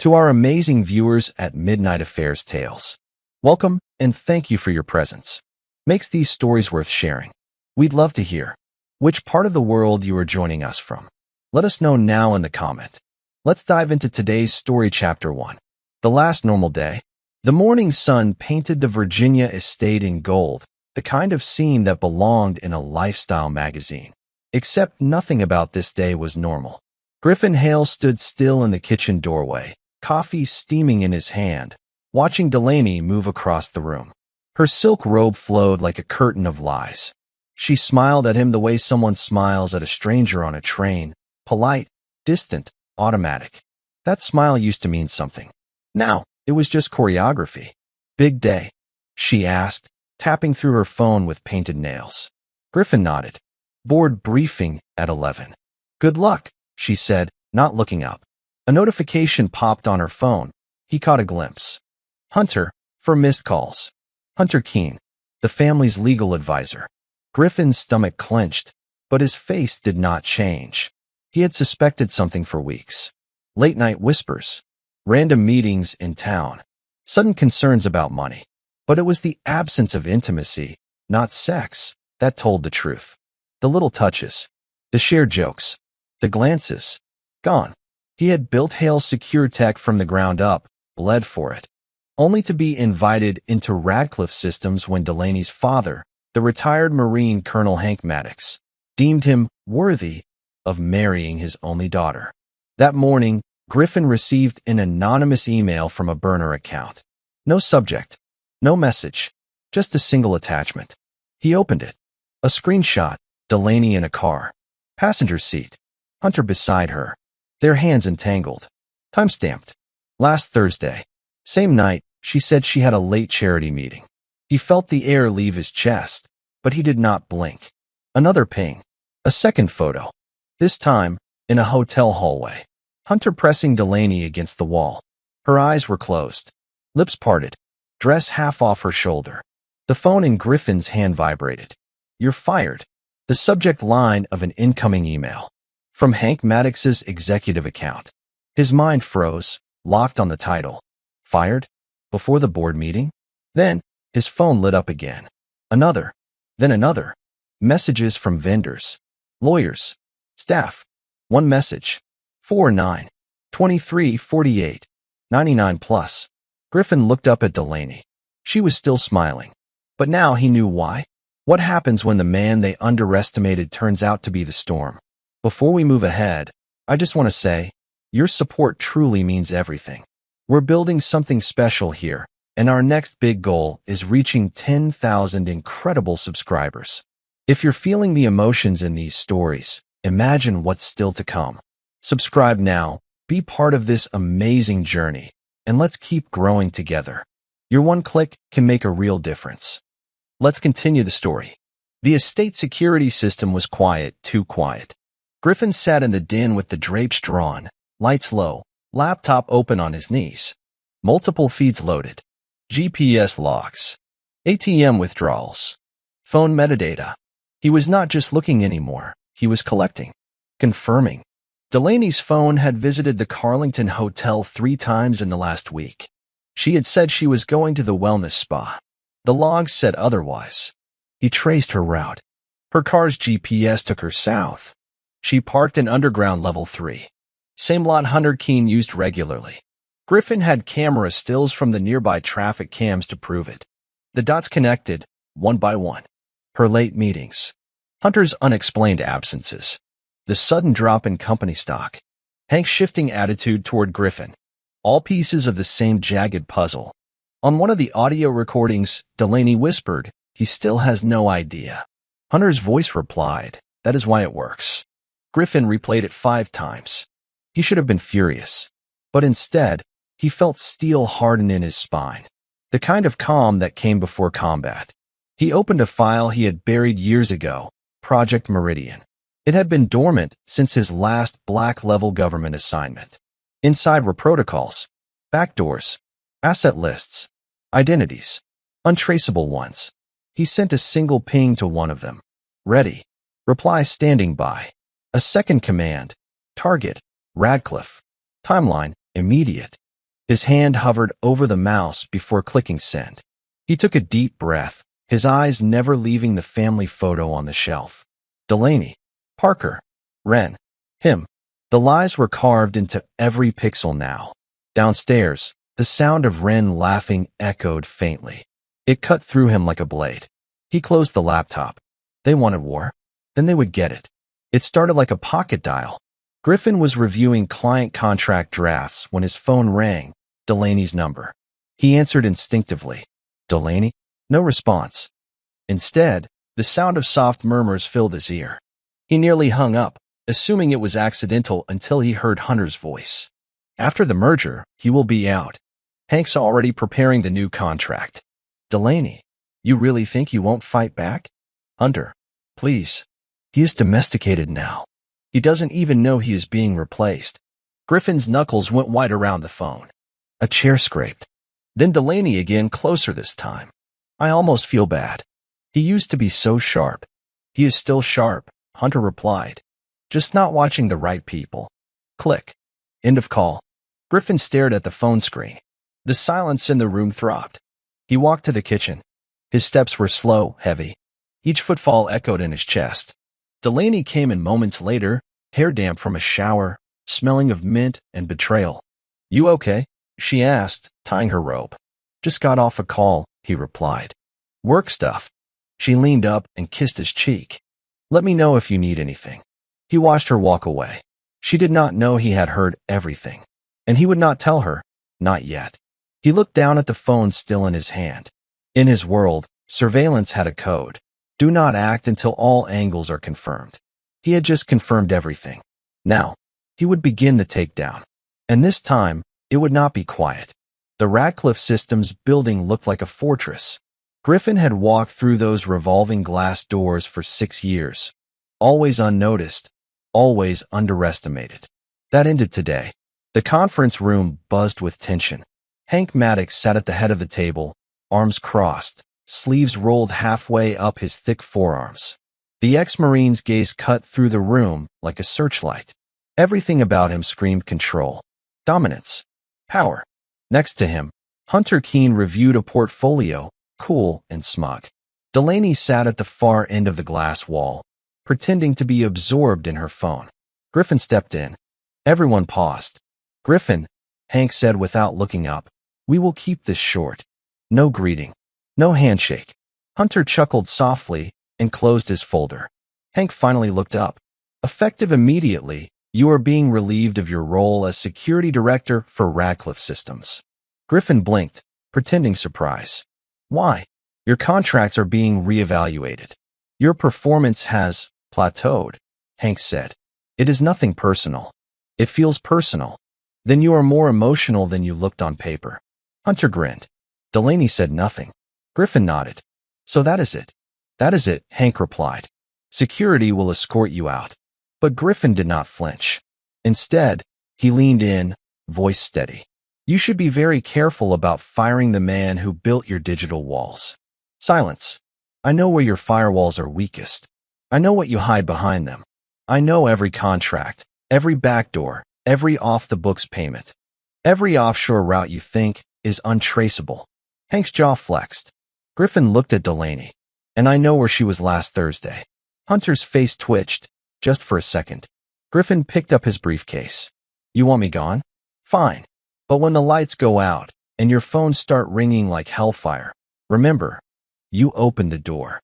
To our amazing viewers at Midnight Affairs Tales, welcome and thank you for your presence. Makes these stories worth sharing. We'd love to hear which part of the world you are joining us from. Let us know now in the comment. Let's dive into today's story, Chapter 1. The last normal day. The morning sun painted the Virginia estate in gold, the kind of scene that belonged in a lifestyle magazine. Except nothing about this day was normal. Griffin Hale stood still in the kitchen doorway, coffee steaming in his hand, watching Delaney move across the room. Her silk robe flowed like a curtain of lies. She smiled at him the way someone smiles at a stranger on a train, polite, distant, automatic. That smile used to mean something. Now, it was just choreography. Big day, she asked, tapping through her phone with painted nails. Griffin nodded. Board briefing at 11. Good luck, she said, not looking up. A notification popped on her phone. He caught a glimpse. Hunter, for missed calls. Hunter Keene, the family's legal advisor. Griffin's stomach clenched, but his face did not change. He had suspected something for weeks. Late-night whispers, random meetings in town, sudden concerns about money. But it was the absence of intimacy, not sex, that told the truth. The little touches, the shared jokes, the glances, gone. He had built Hale's secure tech from the ground up, bled for it, only to be invited into Radcliffe Systems when Delaney's father, the retired Marine Colonel Hank Maddox, deemed him worthy of marrying his only daughter. That morning, Griffin received an anonymous email from a burner account. No subject, no message, just a single attachment. He opened it. A screenshot, Delaney in a car. Passenger seat. Hunter beside her. Their hands entangled. Time-stamped. Last Thursday. Same night, she said she had a late charity meeting. He felt the air leave his chest, but he did not blink. Another ping. A second photo. This time, in a hotel hallway. Hunter pressing Delaney against the wall. Her eyes were closed. Lips parted. Dress half off her shoulder. The phone in Griffin's hand vibrated. You're fired. The subject line of an incoming email. From Hank Maddox's executive account. His mind froze, locked on the title. Fired? Before the board meeting? Then, his phone lit up again. Another. Then another. Messages from vendors, lawyers, staff. One message. 49, 23, 48, 99 plus. Griffin looked up at Delaney. She was still smiling. But now he knew why. What happens when the man they underestimated turns out to be the storm? Before we move ahead, I just want to say, your support truly means everything. We're building something special here, and our next big goal is reaching 10,000 incredible subscribers. If you're feeling the emotions in these stories, imagine what's still to come. Subscribe now, be part of this amazing journey, and let's keep growing together. Your one click can make a real difference. Let's continue the story. The estate security system was quiet, too quiet. Griffin sat in the den with the drapes drawn, lights low, laptop open on his knees. Multiple feeds loaded. GPS logs. ATM withdrawals. Phone metadata. He was not just looking anymore. He was collecting. Confirming. Delaney's phone had visited the Carlington Hotel 3 times in the last week. She had said she was going to the wellness spa. The logs said otherwise. He traced her route. Her car's GPS took her south. She parked in underground level 3. Same lot Hunter Keene used regularly. Griffin had camera stills from the nearby traffic cams to prove it. The dots connected, one by one. Her late meetings. Hunter's unexplained absences. The sudden drop in company stock. Hank's shifting attitude toward Griffin. All pieces of the same jagged puzzle. On one of the audio recordings, Delaney whispered, "He still has no idea." Hunter's voice replied, "That is why it works." Griffin replayed it 5 times. He should have been furious. But instead, he felt steel harden in his spine. The kind of calm that came before combat. He opened a file he had buried years ago, Project Meridian. It had been dormant since his last black-level government assignment. Inside were protocols, backdoors, asset lists, identities, untraceable ones. He sent a single ping to one of them. Ready. Reply standing by. A second command. Target. Radcliffe. Timeline. Immediate. His hand hovered over the mouse before clicking send. He took a deep breath, his eyes never leaving the family photo on the shelf. Delaney, Parker, Wren, him. The lies were carved into every pixel now. Downstairs, the sound of Wren laughing echoed faintly. It cut through him like a blade. He closed the laptop. They wanted war. Then they would get it. It started like a pocket dial. Griffin was reviewing client contract drafts when his phone rang, Delaney's number. He answered instinctively. Delaney? No response. Instead, the sound of soft murmurs filled his ear. He nearly hung up, assuming it was accidental until he heard Hunter's voice. After the merger, he will be out. Hank's already preparing the new contract. Delaney, you really think you won't fight back? Hunter, please. He is domesticated now. He doesn't even know he is being replaced. Griffin's knuckles went white around the phone. A chair scraped. Then Delaney again, closer this time. I almost feel bad. He used to be so sharp. He is still sharp, Hunter replied. Just not watching the right people. Click. End of call. Griffin stared at the phone screen. The silence in the room throbbed. He walked to the kitchen. His steps were slow, heavy. Each footfall echoed in his chest. Delaney came in moments later, hair damp from a shower, smelling of mint and betrayal. You okay? She asked, tying her robe. Just got off a call, he replied. Work stuff. She leaned up and kissed his cheek. Let me know if you need anything. He watched her walk away. She did not know he had heard everything. And he would not tell her, not yet. He looked down at the phone still in his hand. In his world, surveillance had a code. Do not act until all angles are confirmed. He had just confirmed everything. Now, he would begin the takedown. And this time, it would not be quiet. The Radcliffe Systems building looked like a fortress. Griffin had walked through those revolving glass doors for 6 years. Always unnoticed, always underestimated. That ended today. The conference room buzzed with tension. Hank Maddox sat at the head of the table, arms crossed, sleeves rolled halfway up his thick forearms. The ex-Marine's gaze cut through the room like a searchlight. Everything about him screamed control, dominance, power. Next to him, Hunter Keene reviewed a portfolio, cool and smug. Delaney sat at the far end of the glass wall, pretending to be absorbed in her phone. Griffin stepped in. Everyone paused. Griffin, Hank said without looking up, we will keep this short. No greeting. No handshake. Hunter chuckled softly and closed his folder. Hank finally looked up. Effective immediately, you are being relieved of your role as security director for Radcliffe Systems. Griffin blinked, pretending surprise. Why? Your contracts are being reevaluated. Your performance has plateaued, Hank said. It is nothing personal. It feels personal. Then you are more emotional than you looked on paper. Hunter grinned. Delaney said nothing. Griffin nodded. So that is it. That is it, Hank replied. Security will escort you out. But Griffin did not flinch. Instead, he leaned in, voice steady. You should be very careful about firing the man who built your digital walls. Silence. I know where your firewalls are weakest. I know what you hide behind them. I know every contract, every backdoor, every off-the-books payment. Every offshore route you think is untraceable. Hank's jaw flexed. Griffin looked at Delaney. And I know where she was last Thursday. Hunter's face twitched, just for a second. Griffin picked up his briefcase. You want me gone? Fine. But when the lights go out and your phones start ringing like hellfire, remember, you opened the door.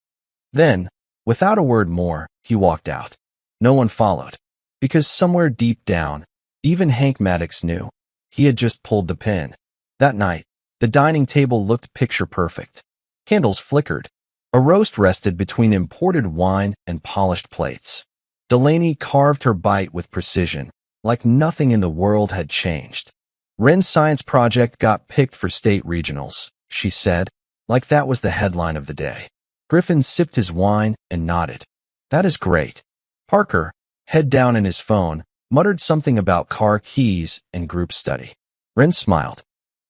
Then, without a word more, he walked out. No one followed. Because somewhere deep down, even Hank Maddox knew. He had just pulled the pin. That night, the dining table looked picture perfect. Candles flickered. A roast rested between imported wine and polished plates. Delaney carved her bite with precision, like nothing in the world had changed. Wren's science project got picked for state regionals, she said, like that was the headline of the day. Griffin sipped his wine and nodded. That is great. Parker, head down in his phone, muttered something about car keys and group study. Wren smiled.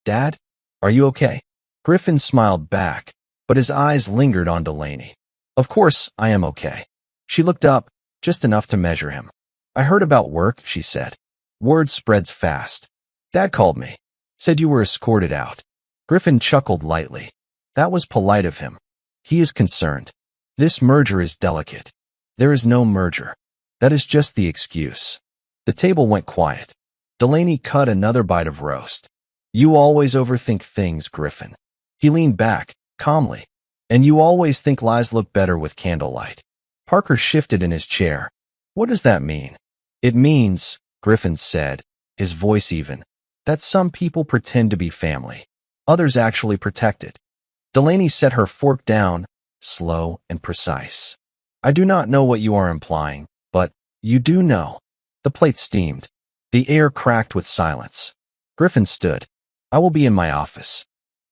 Dad, are you okay? Griffin smiled back, but his eyes lingered on Delaney. Of course, I am okay. She looked up, just enough to measure him. I heard about work, she said. Word spreads fast. Dad called me. Said you were escorted out. Griffin chuckled lightly. That was polite of him. He is concerned. This merger is delicate. There is no merger. That is just the excuse. The table went quiet. Delaney cut another bite of roast. You always overthink things, Griffin. He leaned back, calmly. And you always think lies look better with candlelight. Parker shifted in his chair. What does that mean? It means, Griffin said, his voice even, that some people pretend to be family. Others actually protect it. Delaney set her fork down, slow and precise. I do not know what you are implying, but you do know. The plate steamed. The air cracked with silence. Griffin stood. I will be in my office.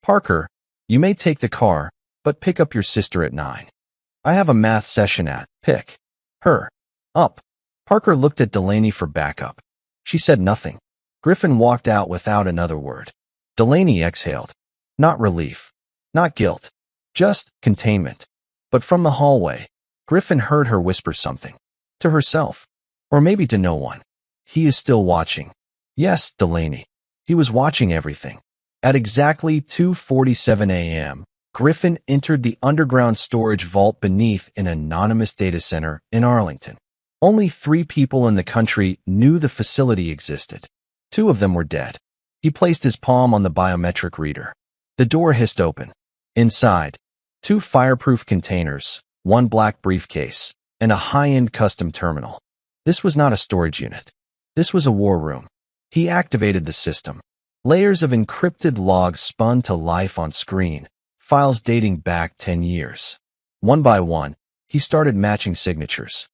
Parker, you may take the car, but pick up your sister at 9. I have a math session at, pick her up. Parker looked at Delaney for backup. She said nothing. Griffin walked out without another word. Delaney exhaled. Not relief. Not guilt. Just containment. But from the hallway, Griffin heard her whisper something. To herself. Or maybe to no one. He is still watching. Yes, Delaney. He was watching everything. At exactly 2:47 a.m., Griffin entered the underground storage vault beneath an anonymous data center in Arlington. Only 3 people in the country knew the facility existed. 2 of them were dead. He placed his palm on the biometric reader. The door hissed open. Inside, 2 fireproof containers, 1 black briefcase, and a high-end custom terminal. This was not a storage unit. This was a war room. He activated the system. Layers of encrypted logs spun to life on screen, files dating back 10 years. One by one, he started matching signatures.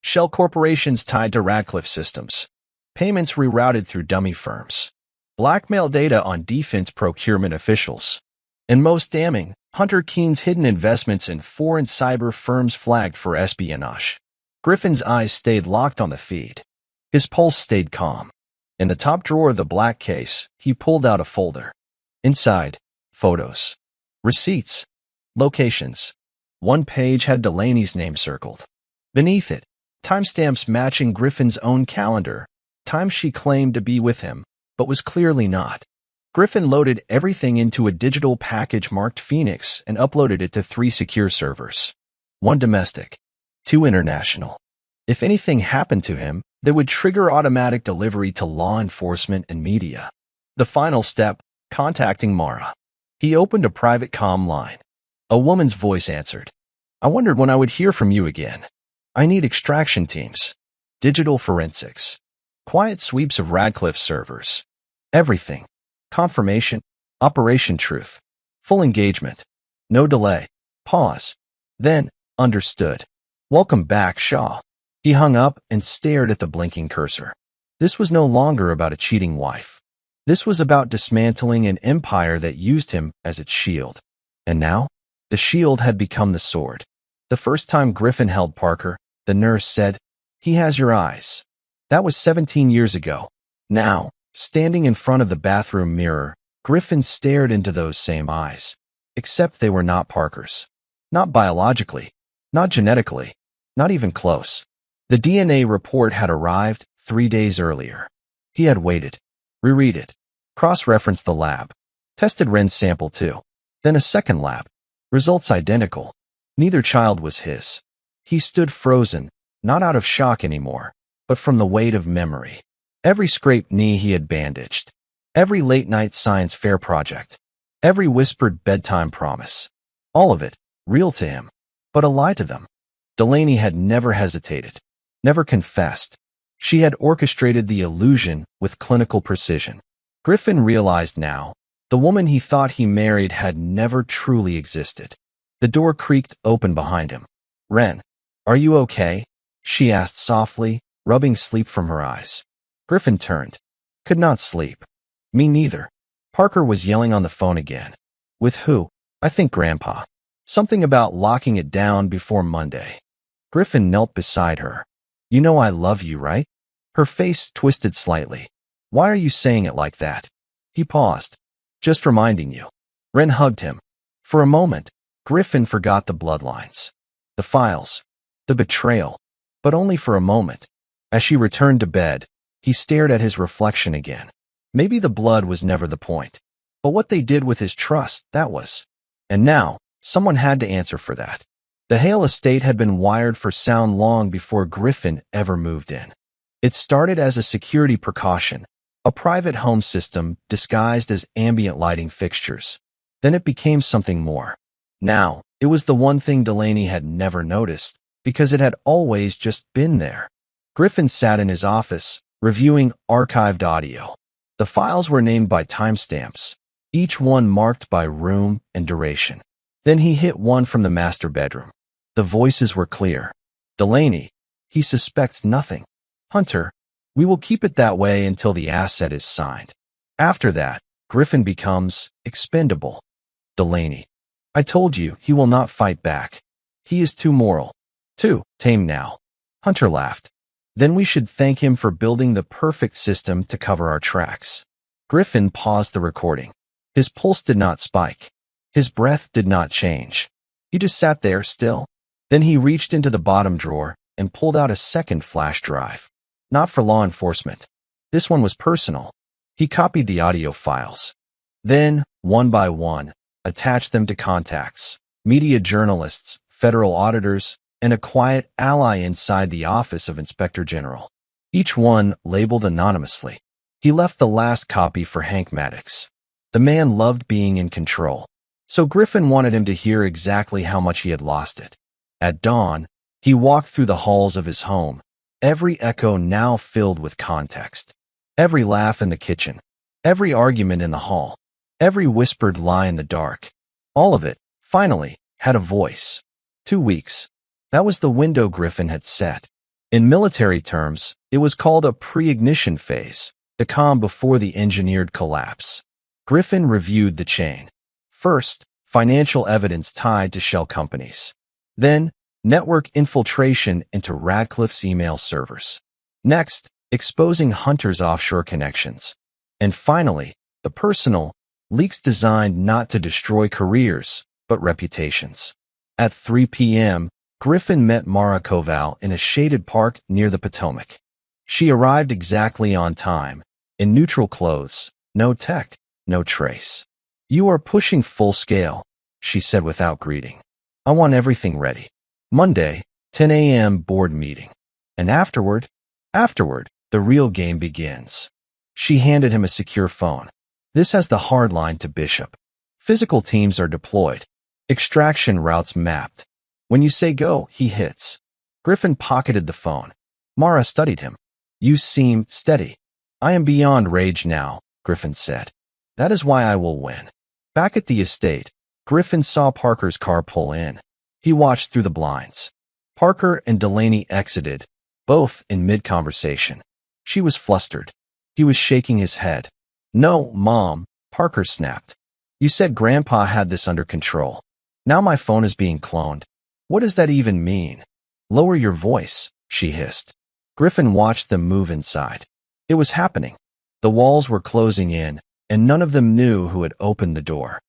Shell corporations tied to Radcliffe systems. Payments rerouted through dummy firms. Blackmail data on defense procurement officials. And most damning, Hunter Keene's hidden investments in foreign cyber firms flagged for espionage. Griffin's eyes stayed locked on the feed. His pulse stayed calm. In the top drawer of the black case, he pulled out a folder. Inside, photos. Receipts. Locations. One page had Delaney's name circled. Beneath it, timestamps matching Griffin's own calendar, times she claimed to be with him, but was clearly not. Griffin loaded everything into a digital package marked Phoenix and uploaded it to 3 secure servers. 1 domestic, 2 international. If anything happened to him, they would trigger automatic delivery to law enforcement and media. The final step, contacting Mara. He opened a private comm line. A woman's voice answered. I wondered when I would hear from you again. I need extraction teams. Digital forensics. Quiet sweeps of Radcliffe servers. Everything. Confirmation. Operation Truth. Full engagement. No delay. Pause. Then, understood. Welcome back, Shaw. He hung up and stared at the blinking cursor. This was no longer about a cheating wife. This was about dismantling an empire that used him as its shield. And now, the shield had become the sword. The first time Griffin held Parker, the nurse said, "He has your eyes." That was 17 years ago. Now, standing in front of the bathroom mirror, Griffin stared into those same eyes. Except they were not Parker's. Not biologically. Not genetically. Not even close. The DNA report had arrived 3 days earlier. He had waited, reread it, cross-referenced the lab, tested Ren's sample too. Then a second lab. Results identical. Neither child was his. He stood frozen, not out of shock anymore, but from the weight of memory. Every scraped knee he had bandaged. Every late-night science fair project. Every whispered bedtime promise. All of it, real to him, but a lie to them. Delaney had never hesitated. Never confessed. She had orchestrated the illusion with clinical precision. Griffin realized now, the woman he thought he married had never truly existed. The door creaked open behind him. Ren, are you okay? She asked softly, rubbing sleep from her eyes. Griffin turned. Could not sleep. Me neither. Parker was yelling on the phone again. With who? I think Grandpa. Something about locking it down before Monday. Griffin knelt beside her. You know I love you, right? Her face twisted slightly. Why are you saying it like that? He paused. Just reminding you. Ren hugged him. For a moment, Griffin forgot the bloodlines. The files. The betrayal. But only for a moment. As she returned to bed, he stared at his reflection again. Maybe the blood was never the point. But what they did with his trust, that was. And now, someone had to answer for that. The Hale estate had been wired for sound long before Griffin ever moved in. It started as a security precaution, a private home system disguised as ambient lighting fixtures. Then it became something more. Now, it was the one thing Delaney had never noticed, because it had always just been there. Griffin sat in his office, reviewing archived audio. The files were named by timestamps, each one marked by room and duration. Then he hit one from the master bedroom. The voices were clear. Delaney, he suspects nothing. Hunter, we will keep it that way until the asset is signed. After that, Griffin becomes expendable. Delaney, I told you he will not fight back. He is too moral, too tame now. Hunter laughed. Then we should thank him for building the perfect system to cover our tracks. Griffin paused the recording. His pulse did not spike. His breath did not change. He just sat there still. Then he reached into the bottom drawer and pulled out a second flash drive. Not for law enforcement. This one was personal. He copied the audio files. Then, one by one, attached them to contacts, media journalists, federal auditors, and a quiet ally inside the Office of Inspector General. Each one labeled anonymously. He left the last copy for Hank Maddox. The man loved being in control, so Griffin wanted him to hear exactly how much he had lost it. At dawn, he walked through the halls of his home, every echo now filled with context. Every laugh in the kitchen, every argument in the hall, every whispered lie in the dark. All of it, finally, had a voice. 2 weeks. That was the window Griffin had set. In military terms, it was called a pre-ignition phase, the calm before the engineered collapse. Griffin reviewed the chain. First, financial evidence tied to shell companies. Then, network infiltration into Radcliffe's email servers. Next, exposing Hunter's offshore connections. And finally, the personal, leaks designed not to destroy careers, but reputations. At 3 p.m., Griffin met Mara Koval in a shaded park near the Potomac. She arrived exactly on time, in neutral clothes, no tech, no trace. You are pushing full scale, she said without greeting. I want everything ready. Monday, 10 a.m. board meeting. And afterward, the real game begins. She handed him a secure phone. This has the hard line to Bishop. Physical teams are deployed. Extraction routes mapped. When you say go, he hits. Griffin pocketed the phone. Mara studied him. You seem steady. I am beyond rage now, Griffin said. That is why I will win. Back at the estate, Griffin saw Parker's car pull in. He watched through the blinds. Parker and Delaney exited, both in mid-conversation. She was flustered. He was shaking his head. No, Mom, Parker snapped. You said Grandpa had this under control. Now my phone is being cloned. What does that even mean? Lower your voice, she hissed. Griffin watched them move inside. It was happening. The walls were closing in, and none of them knew who had opened the door.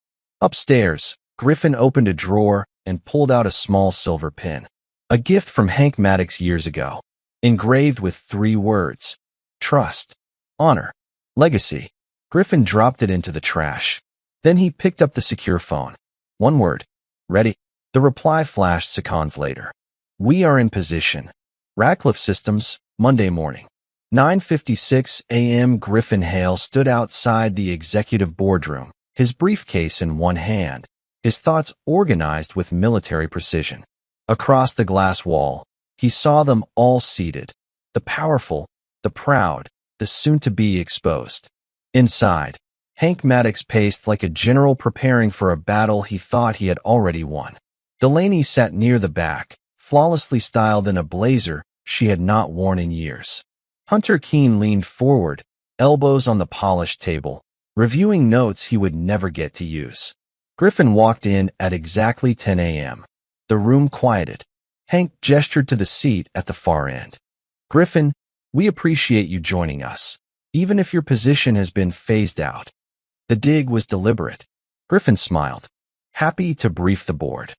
Upstairs, Griffin opened a drawer and pulled out a small silver pin. A gift from Hank Maddox years ago, engraved with 3 words. Trust, honor, legacy. Griffin dropped it into the trash. Then he picked up the secure phone. 1 word. Ready. The reply flashed seconds later. We are in position. Radcliffe Systems, Monday morning. 9:56 a.m. Griffin Hale stood outside the executive boardroom, his briefcase in one hand, his thoughts organized with military precision. Across the glass wall, he saw them all seated, the powerful, the proud, the soon-to-be exposed. Inside, Hank Maddox paced like a general preparing for a battle he thought he had already won. Delaney sat near the back, flawlessly styled in a blazer she had not worn in years. Hunter Keene leaned forward, elbows on the polished table, reviewing notes he would never get to use. Griffin walked in at exactly 10 a.m. The room quieted. Hank gestured to the seat at the far end. Griffin, we appreciate you joining us, even if your position has been phased out. The dig was deliberate. Griffin smiled. Happy to brief the board.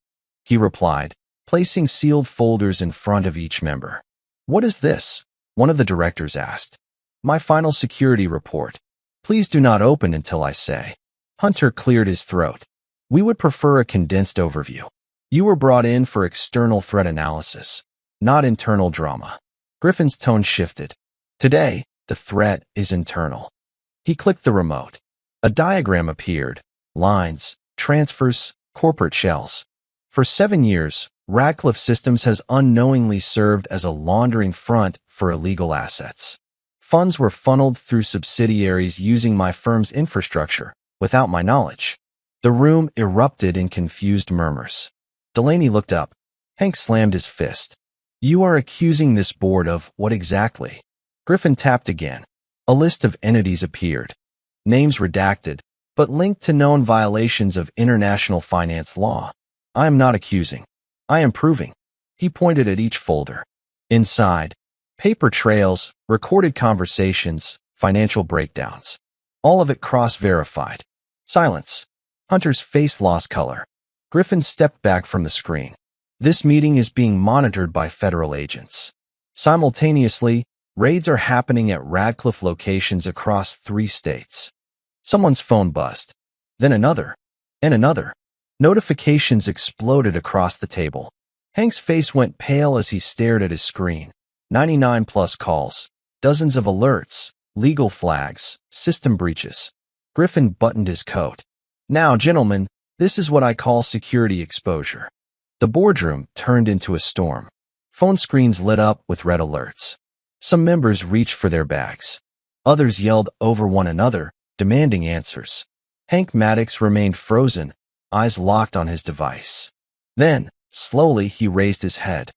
He replied, placing sealed folders in front of each member. What is this? One of the directors asked. My final security report. Please do not open until I say. Hunter cleared his throat. We would prefer a condensed overview. You were brought in for external threat analysis, not internal drama. Griffin's tone shifted. Today, the threat is internal. He clicked the remote. A diagram appeared. Lines, transfers, corporate shells. For 7 years, Radcliffe Systems has unknowingly served as a laundering front for illegal assets. Funds were funneled through subsidiaries using my firm's infrastructure, without my knowledge. The room erupted in confused murmurs. Delaney looked up. Hank slammed his fist. You are accusing this board of what exactly? Griffin tapped again. A list of entities appeared. Names redacted, but linked to known violations of international finance law. I am not accusing. I am proving. He pointed at each folder. Inside, paper trails, recorded conversations, financial breakdowns. All of it cross-verified. Silence. Hunter's face lost color. Griffin stepped back from the screen. This meeting is being monitored by federal agents. Simultaneously, raids are happening at Radcliffe locations across 3 states. Someone's phone buzzed. Then another. And another. Notifications exploded across the table. Hank's face went pale as he stared at his screen. 99 plus calls. Dozens of alerts. Legal flags. System breaches. Griffin buttoned his coat. Now, gentlemen, this is what I call security exposure. The boardroom turned into a storm. Phone screens lit up with red alerts. Some members reached for their bags. Others yelled over one another, demanding answers. Hank Maddox remained frozen, eyes locked on his device. Then, slowly, he raised his head.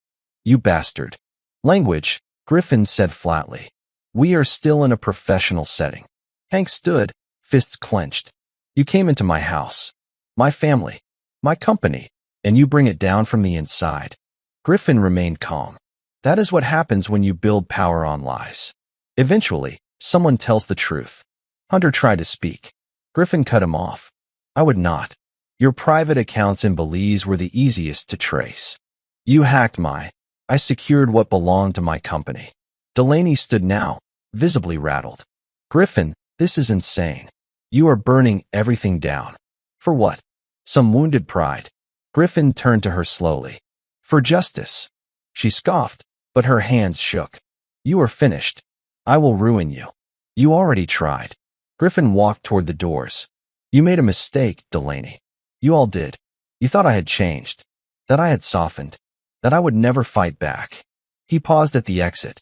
You bastard. Language, Griffin said flatly. We are still in a professional setting. Hank stood, fists clenched. You came into my house, my family, my company, and you bring it down from the inside. Griffin remained calm. That is what happens when you build power on lies. Eventually, someone tells the truth. Hunter tried to speak. Griffin cut him off. I would not. Your private accounts in Belize were the easiest to trace. You hacked I secured what belonged to my company. Delaney stood now, visibly rattled. Griffin, this is insane. You are burning everything down. For what? Some wounded pride. Griffin turned to her slowly. For justice. She scoffed, but her hands shook. You are finished. I will ruin you. You already tried. Griffin walked toward the doors. You made a mistake, Delaney. You all did. You thought I had changed, that I had softened, that I would never fight back. He paused at the exit.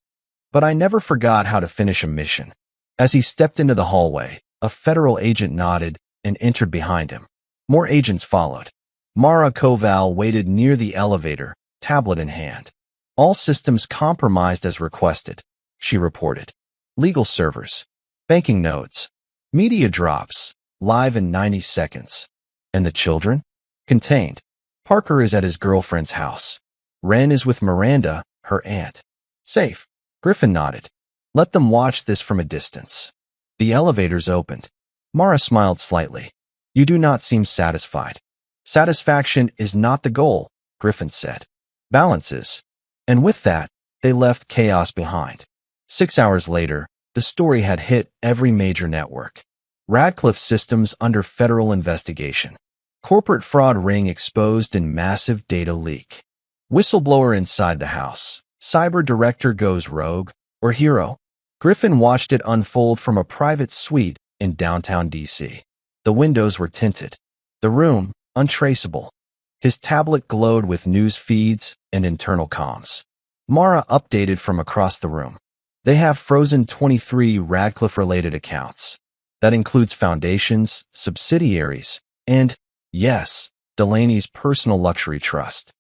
But I never forgot how to finish a mission. As he stepped into the hallway, a federal agent nodded and entered behind him. More agents followed. Mara Koval waited near the elevator, tablet in hand. All systems compromised as requested, she reported. Legal servers, banking nodes, media drops, live in 90 seconds. And the children? Contained. Parker is at his girlfriend's house. Wren is with Miranda, her aunt. Safe. Griffin nodded. Let them watch this from a distance. The elevators opened. Mara smiled slightly. You do not seem satisfied. Satisfaction is not the goal, Griffin said. Balance is. And with that, they left chaos behind. 6 hours later, the story had hit every major network. Radcliffe Systems under federal investigation. Corporate fraud ring exposed in massive data leak. Whistleblower inside the house. Cyber director goes rogue, or hero. Griffin watched it unfold from a private suite in downtown D.C. The windows were tinted. The room, untraceable. His tablet glowed with news feeds and internal comms. Mara updated from across the room. They have frozen 23 Radcliffe-related accounts. That includes foundations, subsidiaries, and, yes, Delaney's personal luxury trust.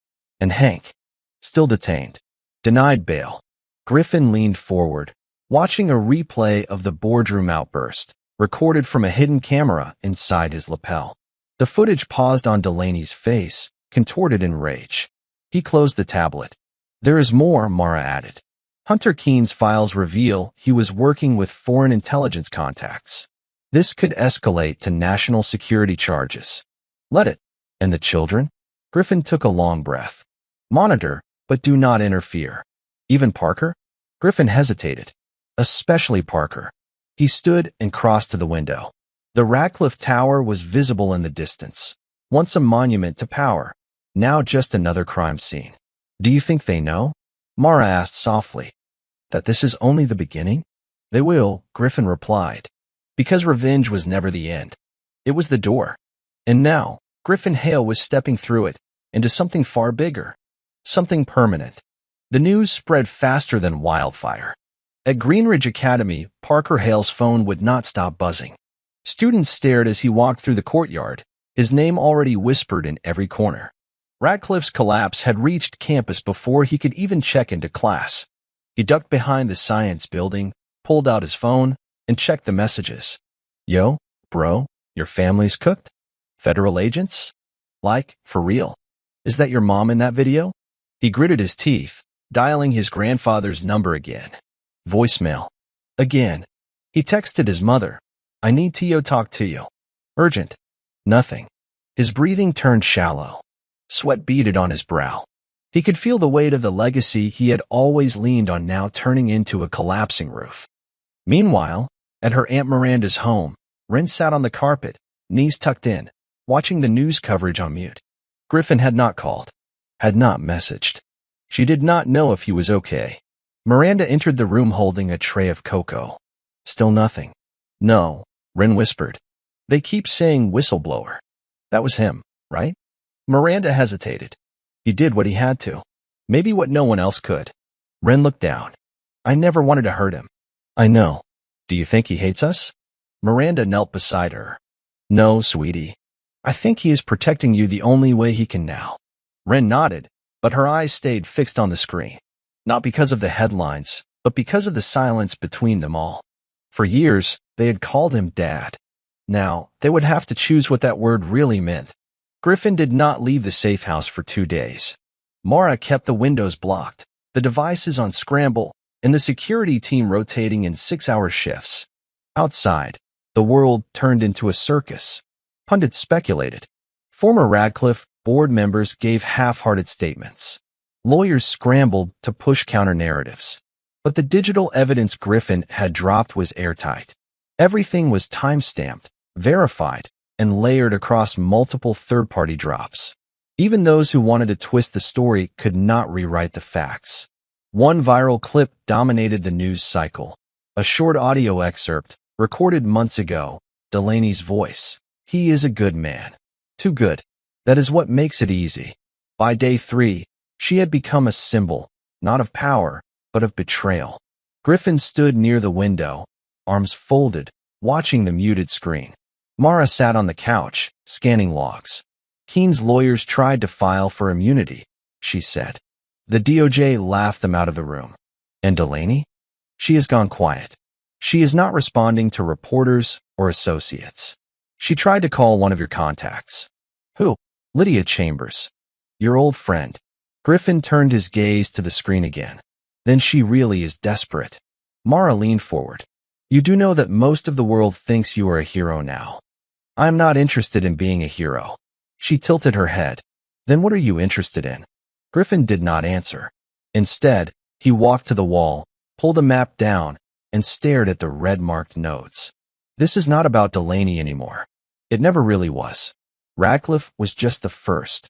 And Hank, still detained, denied bail. Griffin leaned forward, watching a replay of the boardroom outburst, recorded from a hidden camera inside his lapel. The footage paused on Delaney's face, contorted in rage. He closed the tablet. There is more, Mara added. Hunter Keene's files reveal he was working with foreign intelligence contacts. This could escalate to national security charges. Let it. And the children? Griffin took a long breath. Monitor, but do not interfere. Even Parker? Griffin hesitated. Especially Parker. He stood and crossed to the window. The Radcliffe Tower was visible in the distance. Once a monument to power, now just another crime scene. Do you think they know? Mara asked softly. That this is only the beginning? They will, Griffin replied. Because revenge was never the end. It was the door. And now, Griffin Hale was stepping through it, into something far bigger. Something permanent. The news spread faster than wildfire. At Greenridge Academy, Parker Hale's phone would not stop buzzing. Students stared as he walked through the courtyard, his name already whispered in every corner. Radcliffe's collapse had reached campus before he could even check into class. He ducked behind the science building, pulled out his phone, and checked the messages. Yo, bro, your family's cooked? Federal agents? Like, for real? Is that your mom in that video? He gritted his teeth, dialing his grandfather's number again. Voicemail. Again. He texted his mother. I need to talk to you. Urgent. Nothing. His breathing turned shallow. Sweat beaded on his brow. He could feel the weight of the legacy he had always leaned on now turning into a collapsing roof. Meanwhile, at her Aunt Miranda's home, Wren sat on the carpet, knees tucked in, watching the news coverage on mute. Griffin had not called, had not messaged. She did not know if he was okay. Miranda entered the room holding a tray of cocoa. Still nothing. No, Wren whispered. They keep saying whistleblower. That was him, right? Miranda hesitated. He did what he had to. Maybe what no one else could. Wren looked down. I never wanted to hurt him. I know. Do you think he hates us? Miranda knelt beside her. No, sweetie. I think he is protecting you the only way he can now. Wren nodded, but her eyes stayed fixed on the screen. Not because of the headlines, but because of the silence between them all. For years, they had called him Dad. Now, they would have to choose what that word really meant. Griffin did not leave the safe house for 2 days. Mara kept the windows blocked, the devices on scramble, and the security team rotating in 6-hour shifts. Outside, the world turned into a circus. Pundits speculated. Former Radcliffe board members gave half-hearted statements. Lawyers scrambled to push counter-narratives. But the digital evidence Griffin had dropped was airtight. Everything was time-stamped, verified, and layered across multiple third-party drops. Even those who wanted to twist the story could not rewrite the facts. One viral clip dominated the news cycle. A short audio excerpt, recorded months ago, Delaney's voice. He is a good man. Too good. That is what makes it easy. By day 3, she had become a symbol, not of power, but of betrayal. Griffin stood near the window, arms folded, watching the muted screen. Mara sat on the couch, scanning logs. Keene's lawyers tried to file for immunity, she said. The DOJ laughed them out of the room. And Delaney? She has gone quiet. She is not responding to reporters or associates. She tried to call one of your contacts. Who? Lydia Chambers. Your old friend. Griffin turned his gaze to the screen again. Then she really is desperate. Mara leaned forward. You do know that most of the world thinks you are a hero now. I am not interested in being a hero. She tilted her head. Then what are you interested in? Griffin did not answer. Instead, he walked to the wall, pulled a map down, and stared at the red-marked nodes. This is not about Delaney anymore. It never really was. Radcliffe was just the first.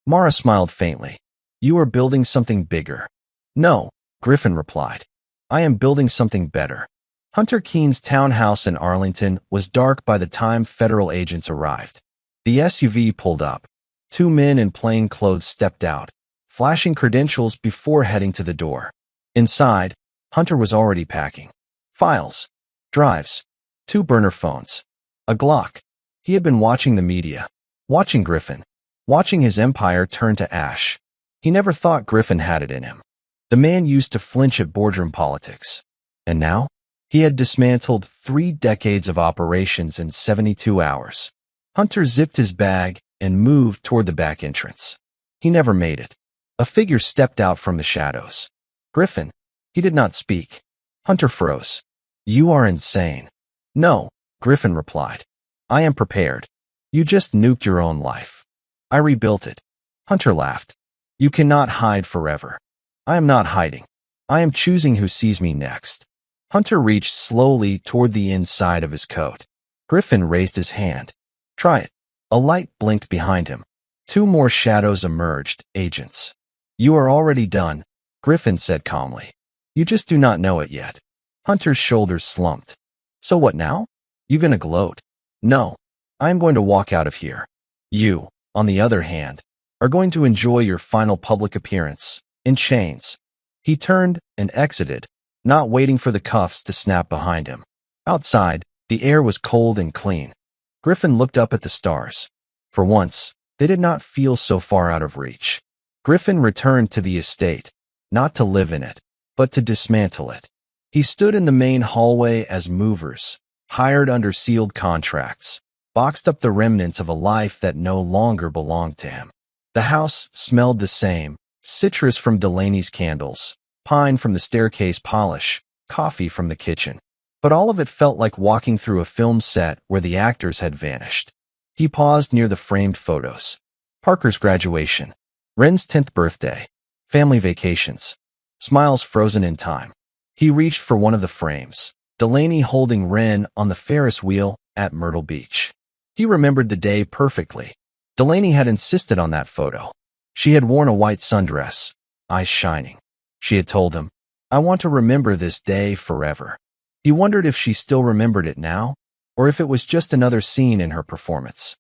Mara smiled faintly. You are building something bigger. No, Griffin replied. I am building something better. Hunter Keene's townhouse in Arlington was dark by the time federal agents arrived. The SUV pulled up. 2 men in plain clothes stepped out, flashing credentials before heading to the door. Inside, Hunter was already packing. Files, drives, 2 burner phones, a Glock. He had been watching the media, watching Griffin, watching his empire turn to ash. He never thought Griffin had it in him. The man used to flinch at boardroom politics. And now? He had dismantled 3 decades of operations in 72 hours. Hunter zipped his bag and moved toward the back entrance. He never made it. A figure stepped out from the shadows. Griffin. He did not speak. Hunter froze. You are insane. No, Griffin replied. I am prepared. You just nuked your own life. I rebuilt it. Hunter laughed. You cannot hide forever. I am not hiding. I am choosing who sees me next. Hunter reached slowly toward the inside of his coat. Griffin raised his hand. Try it. A light blinked behind him. Two more shadows emerged, agents. You are already done, Griffin said calmly. You just do not know it yet. Hunter's shoulders slumped. So what now? You gonna gloat? No. I am going to walk out of here. You, on the other hand, are going to enjoy your final public appearance, in chains. He turned and exited, not waiting for the cuffs to snap behind him. Outside, the air was cold and clean. Griffin looked up at the stars. For once, they did not feel so far out of reach. Griffin returned to the estate, not to live in it, but to dismantle it. He stood in the main hallway as movers, hired under sealed contracts, boxed up the remnants of a life that no longer belonged to him. The house smelled the same, citrus from Delaney's candles, pine from the staircase polish, coffee from the kitchen. But all of it felt like walking through a film set where the actors had vanished. He paused near the framed photos. Parker's graduation, Ren's 10th birthday, family vacations, smiles frozen in time. He reached for one of the frames, Delaney holding Ren on the Ferris wheel at Myrtle Beach. He remembered the day perfectly. Delaney had insisted on that photo. She had worn a white sundress, eyes shining. She had told him, I want to remember this day forever. He wondered if she still remembered it now, or if it was just another scene in her performance.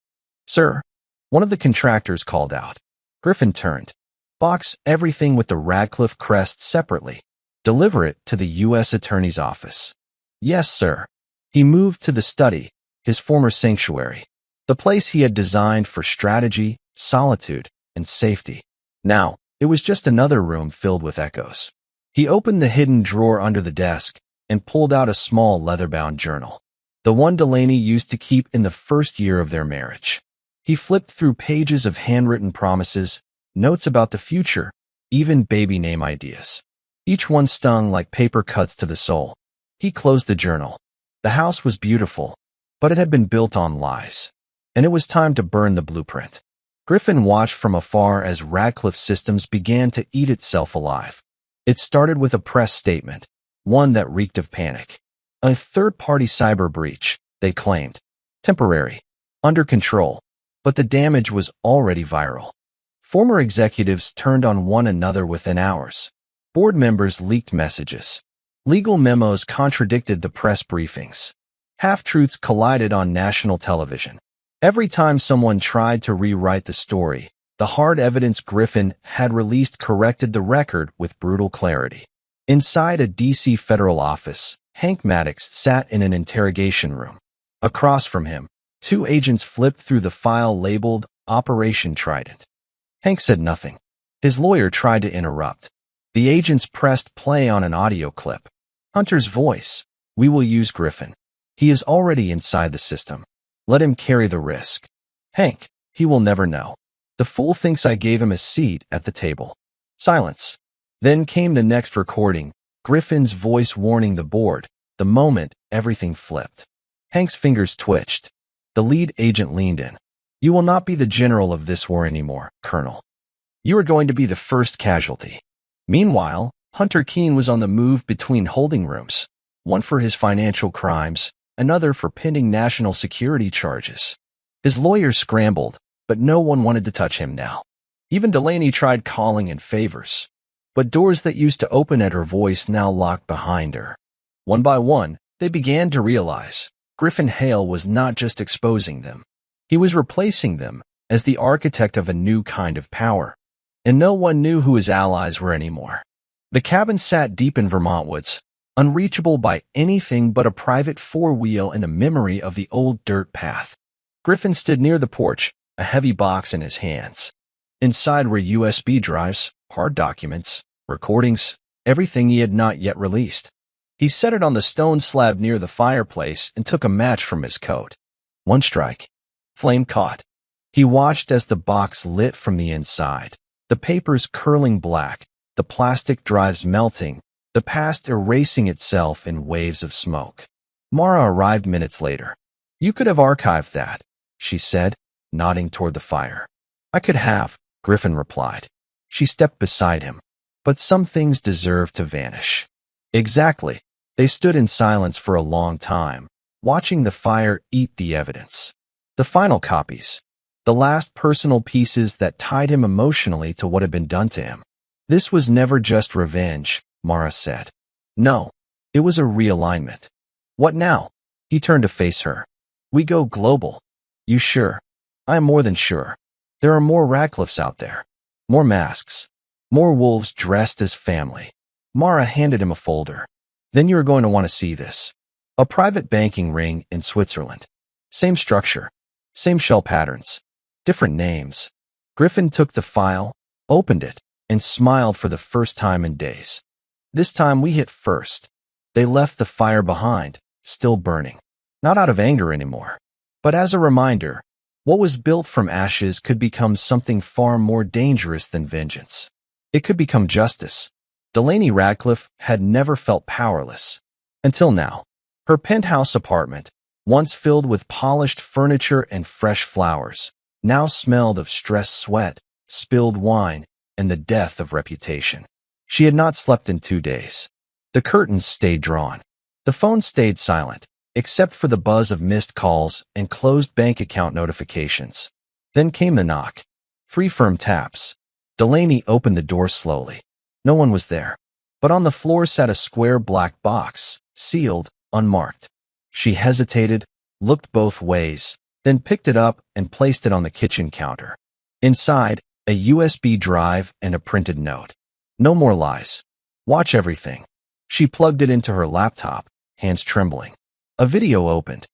Sir, one of the contractors called out. Griffin turned. Box everything with the Radcliffe crest separately. Deliver it to the U.S. Attorney's office. Yes, sir. He moved to the study, his former sanctuary, the place he had designed for strategy, solitude, and safety. Now, it was just another room filled with echoes. He opened the hidden drawer under the desk and pulled out a small leather-bound journal, the one Delaney used to keep in the first year of their marriage. He flipped through pages of handwritten promises, notes about the future, even baby name ideas. Each one stung like paper cuts to the soul. He closed the journal. The house was beautiful, but it had been built on lies, and it was time to burn the blueprint. Griffin watched from afar as Radcliffe Systems began to eat itself alive. It started with a press statement, one that reeked of panic. A third-party cyber breach, they claimed. Temporary. Under control. But the damage was already viral. Former executives turned on one another within hours. Board members leaked messages. Legal memos contradicted the press briefings. Half-truths collided on national television. Every time someone tried to rewrite the story, the hard evidence Griffin had released corrected the record with brutal clarity. Inside a D.C. federal office, Hank Maddox sat in an interrogation room. Across from him, two agents flipped through the file labeled Operation Trident. Hank said nothing. His lawyer tried to interrupt. The agents pressed play on an audio clip. Hunter's voice. We will use Griffin. He is already inside the system. Let him carry the risk. Hank, he will never know. The fool thinks I gave him a seat at the table. Silence. Then came the next recording, Griffin's voice warning the board. The moment, everything flipped. Hank's fingers twitched. The lead agent leaned in. You will not be the general of this war anymore, Colonel. You are going to be the first casualty. Meanwhile, Hunter Keene was on the move between holding rooms, one for his financial crimes, another for pending national security charges. His lawyers scrambled, but no one wanted to touch him now. Even Delaney tried calling in favors. But doors that used to open at her voice now locked behind her. One by one, they began to realize Griffin Hale was not just exposing them. He was replacing them as the architect of a new kind of power. And no one knew who his allies were anymore. The cabin sat deep in Vermont woods, unreachable by anything but a private four-wheel and a memory of the old dirt path. Griffin stood near the porch, a heavy box in his hands. Inside were USB drives, hard documents, recordings, everything he had not yet released. He set it on the stone slab near the fireplace and took a match from his coat. One strike. Flame caught. He watched as the box lit from the inside, the papers curling black, the plastic drives melting, the past erasing itself in waves of smoke. Mara arrived minutes later. You could have archived that, she said, nodding toward the fire. I could have, Griffin replied. She stepped beside him. But some things deserve to vanish. Exactly. They stood in silence for a long time, watching the fire eat the evidence. The final copies. The last personal pieces that tied him emotionally to what had been done to him. This was never just revenge, Mara said. No, it was a realignment. What now? He turned to face her. We go global. You sure? I am more than sure. There are more Radcliffes out there. More masks. More wolves dressed as family. Mara handed him a folder. Then you are going to want to see this. A private banking ring in Switzerland. Same structure. Same shell patterns. Different names. Griffin took the file, opened it, and smiled for the first time in days. This time we hit first. They left the fire behind, still burning. Not out of anger anymore, but as a reminder, what was built from ashes could become something far more dangerous than vengeance. It could become justice. Delaney Radcliffe had never felt powerless. Until now. Her penthouse apartment, once filled with polished furniture and fresh flowers, now smelled of stressed sweat, spilled wine, and the death of reputation. She had not slept in 2 days. The curtains stayed drawn. The phone stayed silent, except for the buzz of missed calls and closed bank account notifications. Then came the knock. 3 firm taps. Delaney opened the door slowly. No one was there. But on the floor sat a square black box, sealed, unmarked. She hesitated, looked both ways, then picked it up and placed it on the kitchen counter. Inside, a USB drive and a printed note. No more lies. Watch everything. She plugged it into her laptop, hands trembling. A video opened.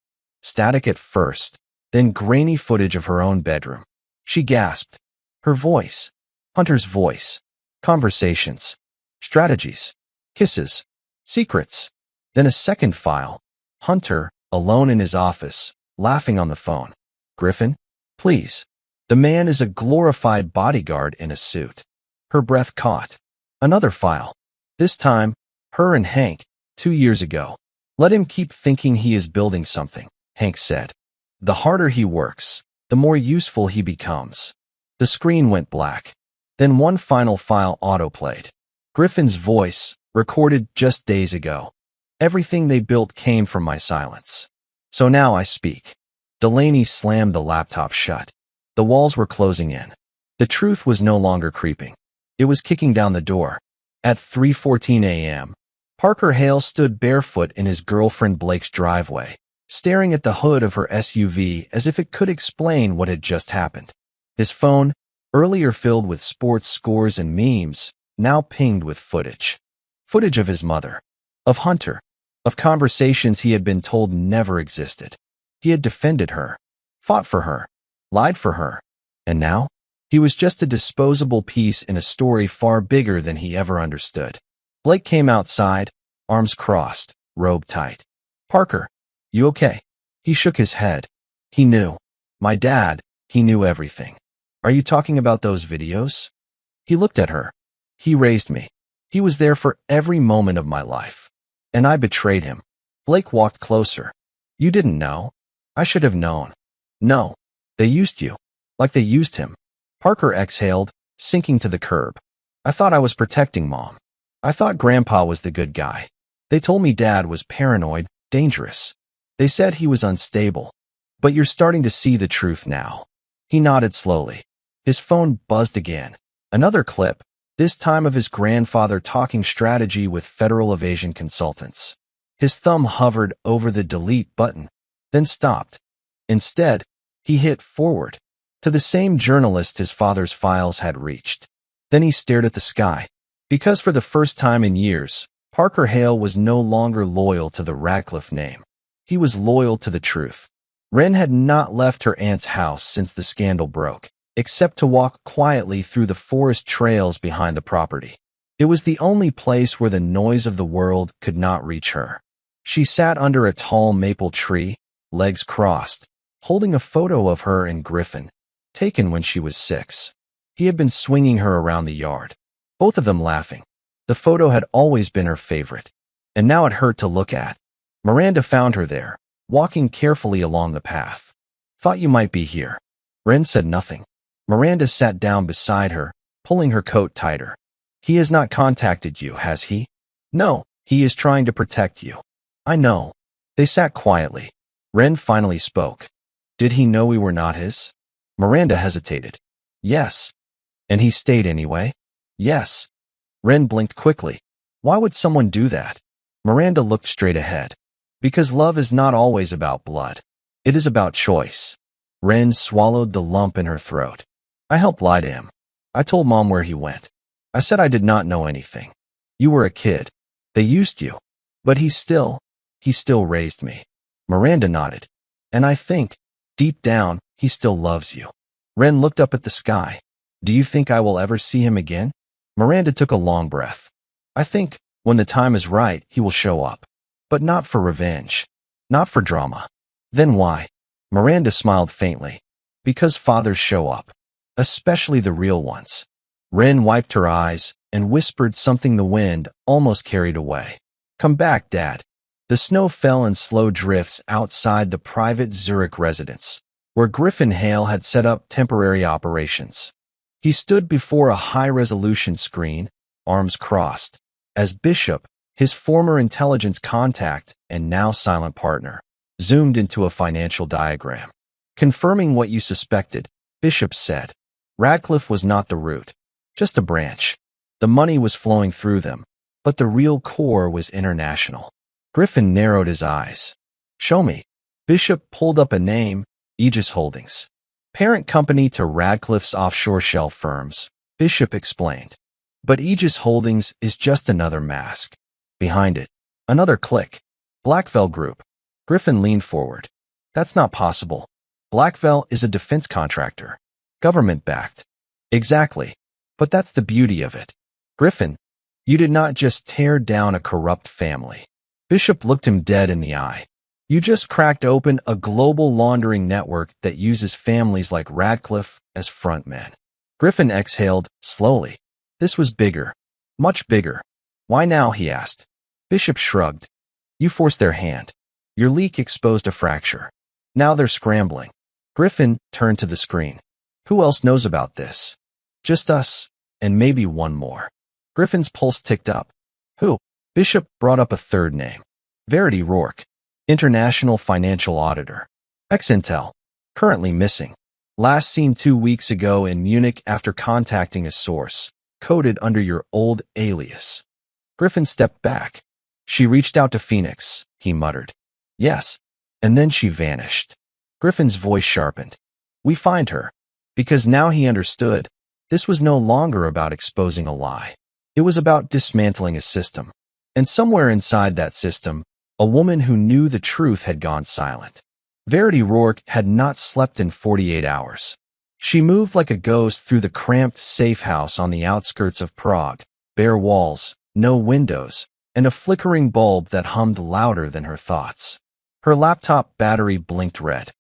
Static at first, then grainy footage of her own bedroom. She gasped. Her voice. Hunter's voice. Conversations. Strategies. Kisses. Secrets. Then a second file. Hunter, alone in his office, laughing on the phone. Griffin? Please. The man is a glorified bodyguard in a suit. Her breath caught. Another file. This time, her and Hank, 2 years ago. Let him keep thinking he is building something, Hank said. The harder he works, the more useful he becomes. The screen went black. Then one final file autoplayed. Griffin's voice, recorded just days ago. Everything they built came from my silence. So now I speak. Delaney slammed the laptop shut. The walls were closing in. The truth was no longer creeping. It was kicking down the door. At 3:14 a.m., Parker Hale stood barefoot in his girlfriend Blake's driveway, staring at the hood of her SUV as if it could explain what had just happened. His phone, earlier filled with sports scores and memes, now pinged with footage. Footage of his mother, of Hunter, of conversations he had been told never existed. He had defended her, fought for her, lied for her, and now he was just a disposable piece in a story far bigger than he ever understood. Blake came outside, arms crossed, robe tight. Parker, you okay? He shook his head. He knew. My dad, he knew everything. Are you talking about those videos? He looked at her. He raised me. He was there for every moment of my life. And I betrayed him. Blake walked closer. You didn't know. I should have known. No. They used you. Like they used him. Parker exhaled, sinking to the curb. I thought I was protecting Mom. I thought Grandpa was the good guy. They told me Dad was paranoid, dangerous. They said he was unstable. But you're starting to see the truth now. He nodded slowly. His phone buzzed again. Another clip, this time of his grandfather talking strategy with Federal Evasion Consultants. His thumb hovered over the delete button, then stopped. Instead, he hit forward to the same journalist his father's files had reached. Then he stared at the sky. Because for the first time in years, Parker Hale was no longer loyal to the Radcliffe name. He was loyal to the truth. Wren had not left her aunt's house since the scandal broke, except to walk quietly through the forest trails behind the property. It was the only place where the noise of the world could not reach her. She sat under a tall maple tree, legs crossed, holding a photo of her and Griffin, taken when she was 6. He had been swinging her around the yard, both of them laughing. The photo had always been her favorite, and now it hurt to look at. Miranda found her there, walking carefully along the path. Thought you might be here. Wren said nothing. Miranda sat down beside her, pulling her coat tighter. He has not contacted you, has he? No. He is trying to protect you. I know. They sat quietly. Ren finally spoke. Did he know we were not his? Miranda hesitated. Yes. And he stayed anyway? Yes. Ren blinked quickly. Why would someone do that? Miranda looked straight ahead. Because love is not always about blood. It is about choice. Ren swallowed the lump in her throat. I helped lie to him. I told Mom where he went. I said I did not know anything. You were a kid. They used you. But he still raised me. Miranda nodded. And I think, deep down, he still loves you. Ren looked up at the sky. Do you think I will ever see him again? Miranda took a long breath. I think, when the time is right, he will show up. But not for revenge. Not for drama. Then why? Miranda smiled faintly. Because fathers show up. Especially the real ones. Ren wiped her eyes and whispered something the wind almost carried away. Come back, Dad. The snow fell in slow drifts outside the private Zurich residence, where Griffin Hale had set up temporary operations. He stood before a high-resolution screen, arms crossed, as Bishop, his former intelligence contact and now silent partner, zoomed into a financial diagram. Confirming what you suspected, Bishop said. Radcliffe was not the root, just a branch. The money was flowing through them, but the real core was international. Griffin narrowed his eyes. Show me. Bishop pulled up a name, Aegis Holdings. Parent company to Radcliffe's offshore shell firms, Bishop explained. But Aegis Holdings is just another mask. Behind it, another clique. Blackville Group. Griffin leaned forward. That's not possible. Blackville is a defense contractor. Government-backed. Exactly. But that's the beauty of it. Griffin, you did not just tear down a corrupt family. Bishop looked him dead in the eye. You just cracked open a global laundering network that uses families like Radcliffe as frontmen. Griffin exhaled, slowly. This was bigger. Much bigger. Why now, he asked. Bishop shrugged. You forced their hand. Your leak exposed a fracture. Now they're scrambling. Griffin turned to the screen. Who else knows about this? Just us, and maybe one more. Griffin's pulse ticked up. Who? Bishop brought up a third name. Verity Rourke. International financial auditor. Ex-Intel. Currently missing. Last seen 2 weeks ago in Munich after contacting a source, coded under your old alias. Griffin stepped back. She reached out to Phoenix, he muttered. Yes. And then she vanished. Griffin's voice sharpened. We find her. Because now he understood. This was no longer about exposing a lie. It was about dismantling a system. And somewhere inside that system, a woman who knew the truth had gone silent. Verity Rourke had not slept in 48 hours. She moved like a ghost through the cramped safe house on the outskirts of Prague, bare walls, no windows, and a flickering bulb that hummed louder than her thoughts. Her laptop battery blinked red.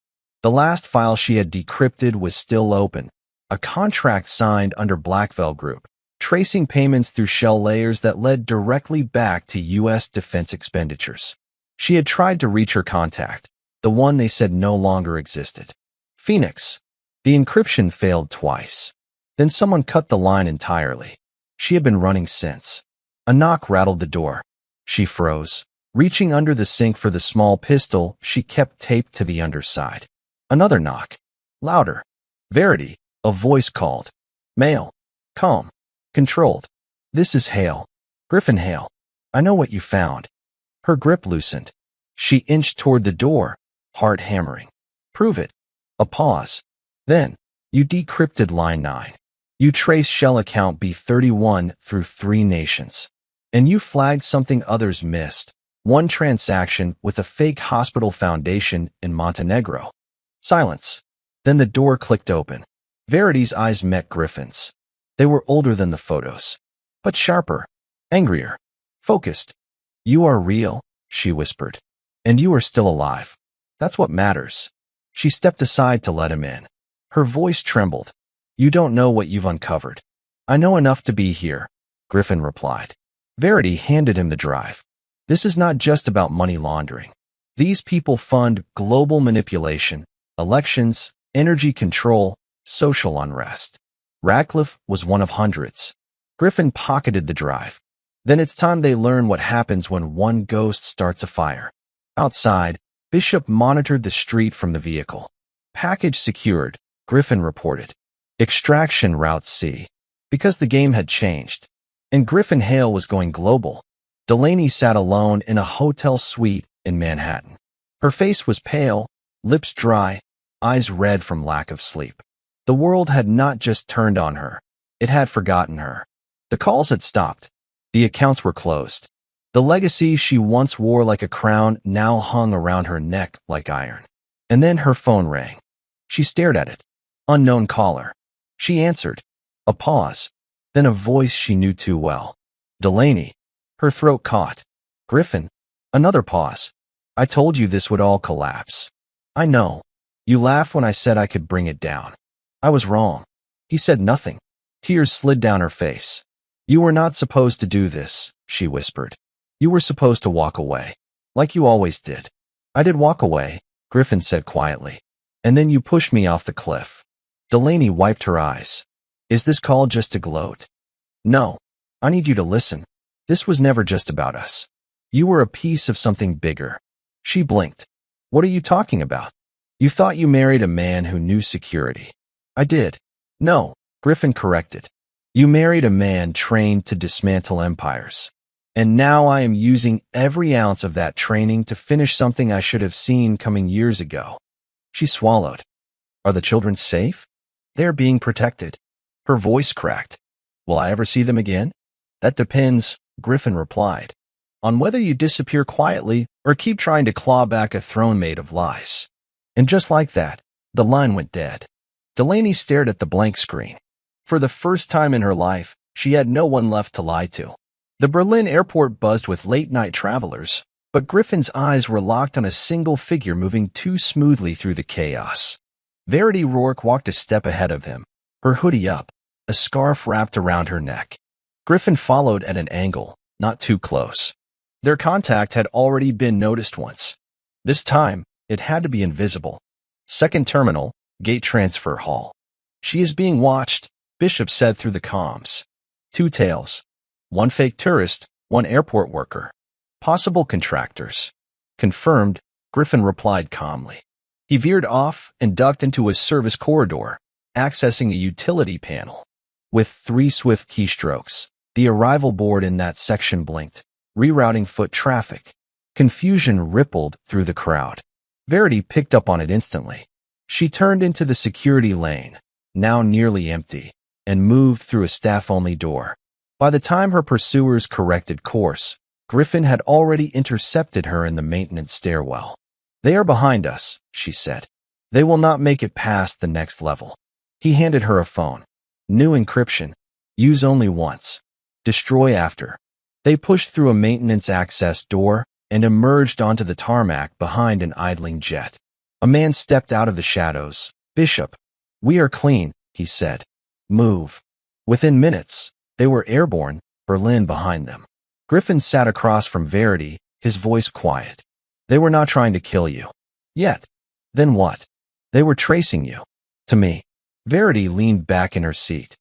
The last file she had decrypted was still open, a contract signed under Blackville Group, tracing payments through shell layers that led directly back to U.S. defense expenditures. She had tried to reach her contact, the one they said no longer existed. Phoenix. The encryption failed twice. Then someone cut the line entirely. She had been running since. A knock rattled the door. She froze, reaching under the sink for the small pistol she kept taped to the underside. Another knock. Louder. Verity, a voice called. Male. Calm. Controlled. This is Hale. Griffin Hale. I know what you found. Her grip loosened. She inched toward the door, heart hammering. Prove it. A pause. Then, you decrypted line 9. You traced shell account B31 through 3 nations. And you flagged something others missed. One transaction with a fake hospital foundation in Montenegro. Silence. Then the door clicked open. Verity's eyes met Griffin's. They were older than the photos, but sharper, angrier, focused. You are real, she whispered. And you are still alive. That's what matters. She stepped aside to let him in. Her voice trembled. You don't know what you've uncovered. I know enough to be here, Griffin replied. Verity handed him the drive. This is not just about money laundering. These people fund global manipulation, elections, energy control, social unrest. Radcliffe was one of hundreds. Griffin pocketed the drive. Then it's time they learn what happens when one ghost starts a fire. Outside, Bishop monitored the street from the vehicle. Package secured, Griffin reported. Extraction route C. Because the game had changed, and Griffin Hale was going global, Delaney sat alone in a hotel suite in Manhattan. Her face was pale, lips dry, eyes red from lack of sleep. The world had not just turned on her, it had forgotten her. The calls had stopped. The accounts were closed. The legacy she once wore like a crown now hung around her neck like iron. And then her phone rang. She stared at it. Unknown caller. She answered. A pause. Then a voice she knew too well. Delaney. Her throat caught. Griffin. Another pause. I told you this would all collapse. I know. You laughed when I said I could bring it down. I was wrong. He said nothing. Tears slid down her face. You were not supposed to do this, she whispered. You were supposed to walk away. Like you always did. I did walk away, Griffin said quietly. And then you pushed me off the cliff. Delaney wiped her eyes. Is this call just to gloat? No. I need you to listen. This was never just about us. You were a piece of something bigger. She blinked. What are you talking about? You thought you married a man who knew security. I did. No, Griffin corrected. You married a man trained to dismantle empires. And now I am using every ounce of that training to finish something I should have seen coming years ago. She swallowed. Are the children safe? They are being protected. Her voice cracked. Will I ever see them again? That depends, Griffin replied, on whether you disappear quietly or keep trying to claw back a throne made of lies. And just like that, the line went dead. Delaney stared at the blank screen. For the first time in her life, she had no one left to lie to. The Berlin airport buzzed with late-night travelers, but Griffin's eyes were locked on a single figure moving too smoothly through the chaos. Verity Rourke walked a step ahead of him, her hoodie up, a scarf wrapped around her neck. Griffin followed at an angle, not too close. Their contact had already been noticed once. This time, it had to be invisible. Second terminal, gate transfer hall. She is being watched, Bishop said through the comms. Two tales. One fake tourist, one airport worker. Possible contractors. Confirmed, Griffin replied calmly. He veered off and ducked into a service corridor, accessing a utility panel. With 3 swift keystrokes, the arrival board in that section blinked, rerouting foot traffic. Confusion rippled through the crowd. Verity picked up on it instantly. She turned into the security lane, now nearly empty, and moved through a staff-only door. By the time her pursuers corrected course, Griffin had already intercepted her in the maintenance stairwell. They are behind us, she said. They will not make it past the next level. He handed her a phone. New encryption. Use only once. Destroy after. They pushed through a maintenance access door and emerged onto the tarmac behind an idling jet. A man stepped out of the shadows. Bishop. We are clean, he said. Move. Within minutes, they were airborne, Berlin behind them. Griffin sat across from Verity, his voice quiet. They were not trying to kill you. Yet. Then what? They were tracing you. To me. Verity leaned back in her seat.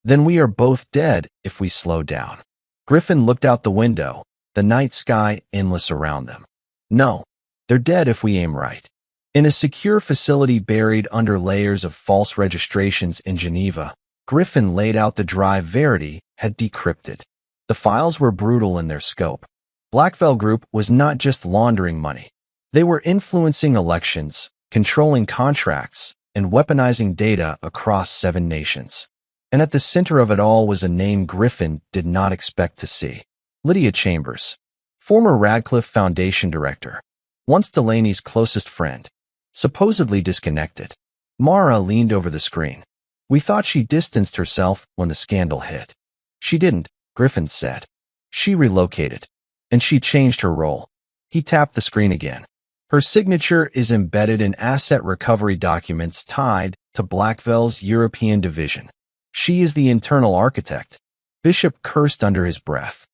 Then we are both dead if we slow down. Griffin looked out the window, the night sky endless around them. No, they're dead if we aim right. In a secure facility buried under layers of false registrations in Geneva, Griffin laid out the drive Verity had decrypted. The files were brutal in their scope. Blackveil Group was not just laundering money. They were influencing elections, controlling contracts, and weaponizing data across 7 nations. And at the center of it all was a name Griffin did not expect to see. Lydia Chambers, former Radcliffe Foundation director, once Delaney's closest friend, supposedly disconnected. Mara leaned over the screen. We thought she distanced herself when the scandal hit. She didn't, Griffin said. She relocated. And she changed her role. He tapped the screen again. Her signature is embedded in asset recovery documents tied to Blackveil's European division. She is the internal architect. Bishop cursed under his breath.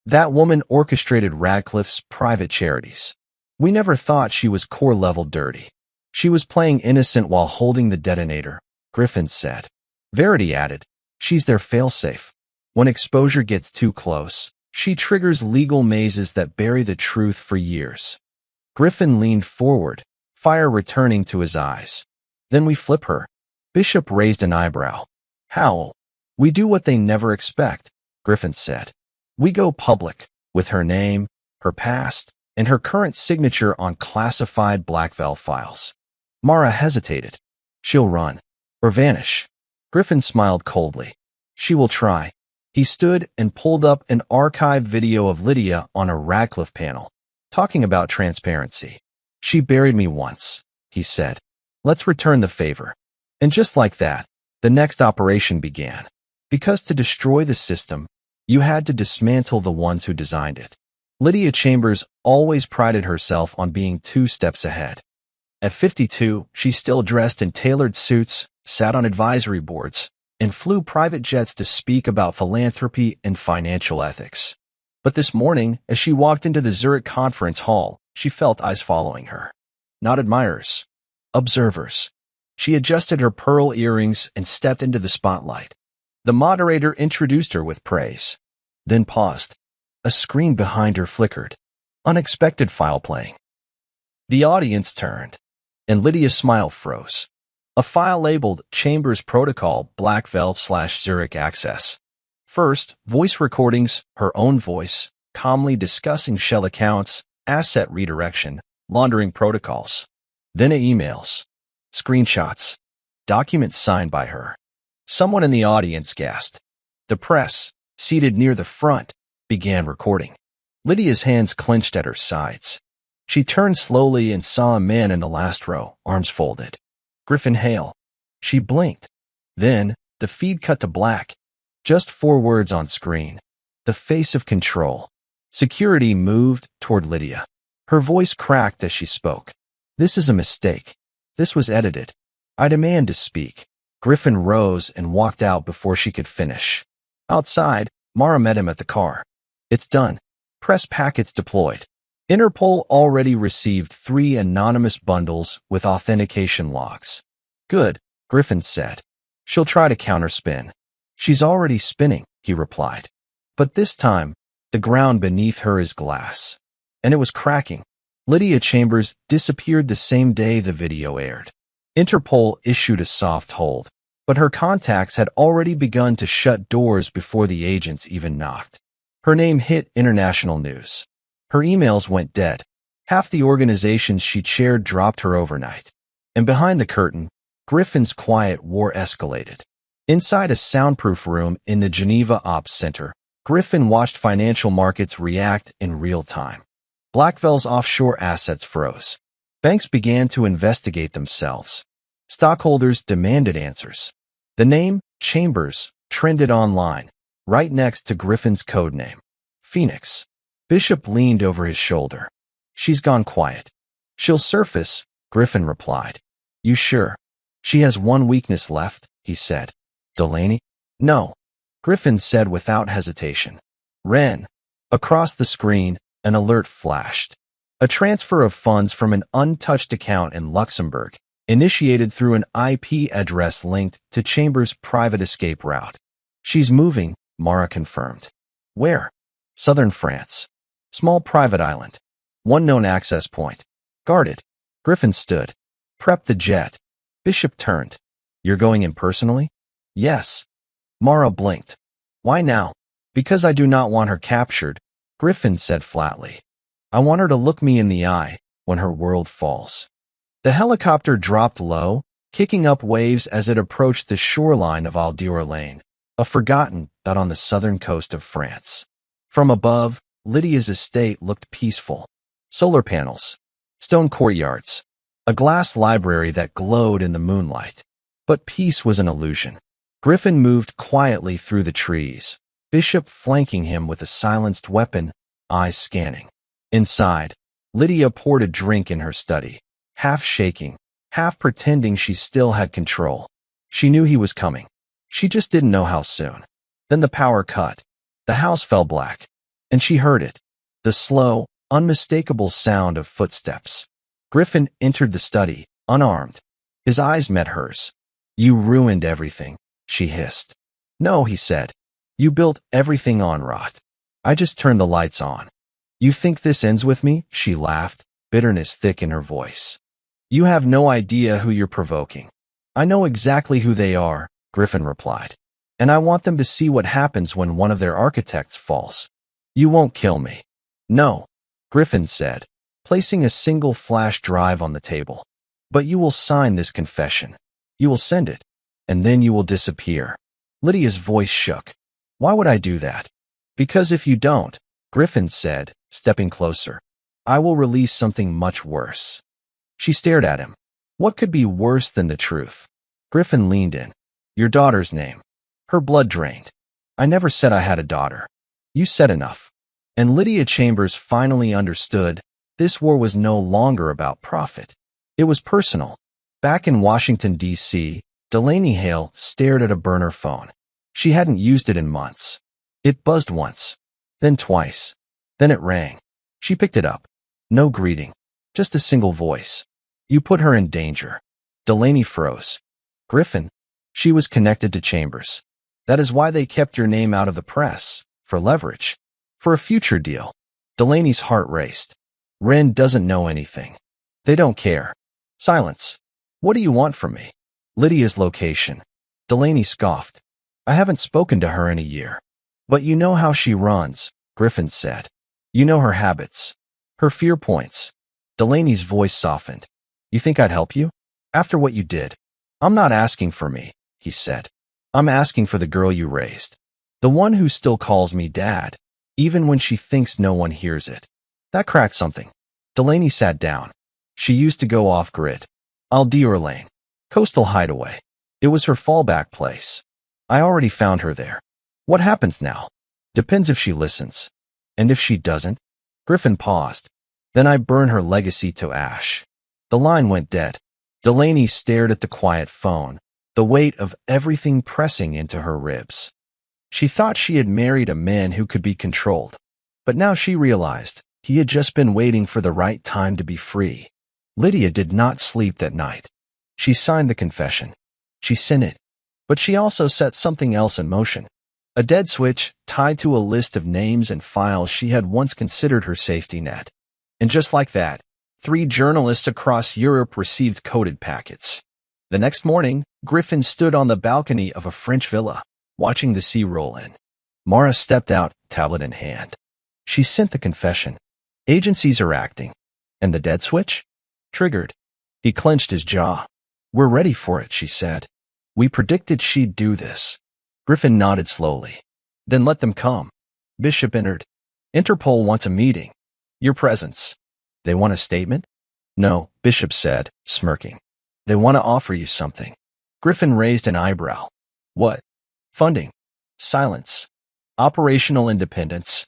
That woman orchestrated Radcliffe's private charities. We never thought she was core-level dirty. She was playing innocent while holding the detonator, Griffin said. Verity added, she's their failsafe. When exposure gets too close, She triggers legal mazes that bury the truth for years. Griffin leaned forward, fire returning to his eyes. Then we flip her. Bishop raised an eyebrow. How? We do what they never expect, Griffin said. We go public, with her name, her past, and her current signature on classified Blackveil files. Mara hesitated. She'll run. Or vanish. Griffin smiled coldly. She will try. He stood and pulled up an archived video of Lydia on a Radcliffe panel, talking about transparency. She buried me once, he said. Let's return the favor. And just like that, the next operation began. Because to destroy the system, you had to dismantle the ones who designed it. Lydia Chambers always prided herself on being 2 steps ahead. At 52, she still dressed in tailored suits, sat on advisory boards, and flew private jets to speak about philanthropy and financial ethics. But this morning, as she walked into the Zurich conference hall, she felt eyes following her. Not admirers, observers. She adjusted her pearl earrings and stepped into the spotlight. The moderator introduced her with praise, then paused. A screen behind her flickered. Unexpected file playing. The audience turned, and Lydia's smile froze. A file labeled Chambers Protocol Blackveil/Zurich Access. First, voice recordings, her own voice, calmly discussing shell accounts, asset redirection, laundering protocols. Then emails, screenshots, documents signed by her. Someone in the audience gasped. The press, seated near the front, began recording. Lydia's hands clenched at her sides. She turned slowly and saw a man in the last row, arms folded. Griffin Hale. She blinked. Then, the feed cut to black. Just 4 words on screen. The face of control. Security moved toward Lydia. Her voice cracked as she spoke. This is a mistake. This was edited. I demand to speak. Griffin rose and walked out before she could finish. Outside, Mara met him at the car. It's done. Press packets deployed. Interpol already received 3 anonymous bundles with authentication logs. Good, Griffin said. She'll try to counterspin. She's already spinning, he replied. But this time, the ground beneath her is glass. And it was cracking. Lydia Chambers disappeared the same day the video aired. Interpol issued a soft hold, but her contacts had already begun to shut doors before the agents even knocked. Her name hit international news. Her emails went dead. Half the organizations she chaired dropped her overnight. And behind the curtain, Griffin's quiet war escalated. Inside a soundproof room in the Geneva Ops Center, Griffin watched financial markets react in real time. Blackveil's offshore assets froze. Banks began to investigate themselves. Stockholders demanded answers. The name, Chambers, trended online, right next to Griffin's codename, Phoenix. Bishop leaned over his shoulder. She's gone quiet. She'll surface, Griffin replied. You sure? She has one weakness left, he said. Delaney? No, Griffin said without hesitation. Ren. Across the screen, an alert flashed. A transfer of funds from an untouched account in Luxembourg, initiated through an IP address linked to Chambers' private escape route. She's moving, Mara confirmed. Where? Southern France. Small private island. One known access point. Guarded. Griffin stood. Prep the jet. Bishop turned. You're going in personally? Yes. Mara blinked. Why now? Because I do not want her captured, Griffin said flatly. I want her to look me in the eye when her world falls. The helicopter dropped low, kicking up waves as it approached the shoreline of Aldior-Lane, a forgotten dot on the southern coast of France. From above, Lydia's estate looked peaceful. Solar panels, stone courtyards, a glass library that glowed in the moonlight. But peace was an illusion. Griffin moved quietly through the trees, Bishop flanking him with a silenced weapon, eyes scanning. Inside, Lydia poured a drink in her study, half shaking, half pretending she still had control. She knew he was coming. She just didn't know how soon. Then the power cut. The house fell black. And she heard it, the slow, unmistakable sound of footsteps. Griffin entered the study, unarmed. His eyes met hers. You ruined everything, she hissed. No, he said. You built everything on rot. I just turned the lights on. You think this ends with me? She laughed, bitterness thick in her voice. You have no idea who you're provoking. I know exactly who they are, Griffin replied. And I want them to see what happens when one of their architects falls. You won't kill me. No, Griffin said, placing a single flash drive on the table. But you will sign this confession. You will send it. And then you will disappear. Lydia's voice shook. Why would I do that? Because if you don't, Griffin said, stepping closer, I will release something much worse. She stared at him. What could be worse than the truth? Griffin leaned in. Your daughter's name. Her blood drained. I never said I had a daughter. You said enough. And Lydia Chambers finally understood this war was no longer about profit. It was personal. Back in Washington, D.C., Delaney Hale stared at a burner phone. She hadn't used it in months. It buzzed once, then twice, then it rang. She picked it up. No greeting, just a single voice. You put her in danger. Delaney froze. Griffin, she was connected to Chambers. That is why they kept your name out of the press, for leverage, for a future deal. Delaney's heart raced. Wren doesn't know anything. They don't care. Silence. What do you want from me? Lydia's location. Delaney scoffed. I haven't spoken to her in a year. But you know how she runs, Griffin said. You know her habits. Her fear points. Delaney's voice softened. You think I'd help you? After what you did? I'm not asking for me, he said. I'm asking for the girl you raised. The one who still calls me dad, even when she thinks no one hears it. That cracked something. Delaney sat down. She used to go off-grid. Aldeor Lane. Coastal hideaway. It was her fallback place. I already found her there. What happens now? Depends if she listens. And if she doesn't? Griffin paused. Then I burn her legacy to ash. The line went dead. Delaney stared at the quiet phone, the weight of everything pressing into her ribs. She thought she had married a man who could be controlled. But now she realized he had just been waiting for the right time to be free. Lydia did not sleep that night. She signed the confession. She sent it. But she also set something else in motion. A dead switch tied to a list of names and files she had once considered her safety net. And just like that, 3 journalists across Europe received coded packets. The next morning, Griffin stood on the balcony of a French villa, watching the sea roll in. Mara stepped out, tablet in hand. She sent the confession. Agencies are acting. And the dead switch? Triggered. He clenched his jaw. We're ready for it, she said. We predicted she'd do this. Griffin nodded slowly. Then let them come. Bishop entered. Interpol wants a meeting. Your presence. They want a statement? No, Bishop said, smirking. They want to offer you something. Griffin raised an eyebrow. What? Funding. Silence. Operational independence.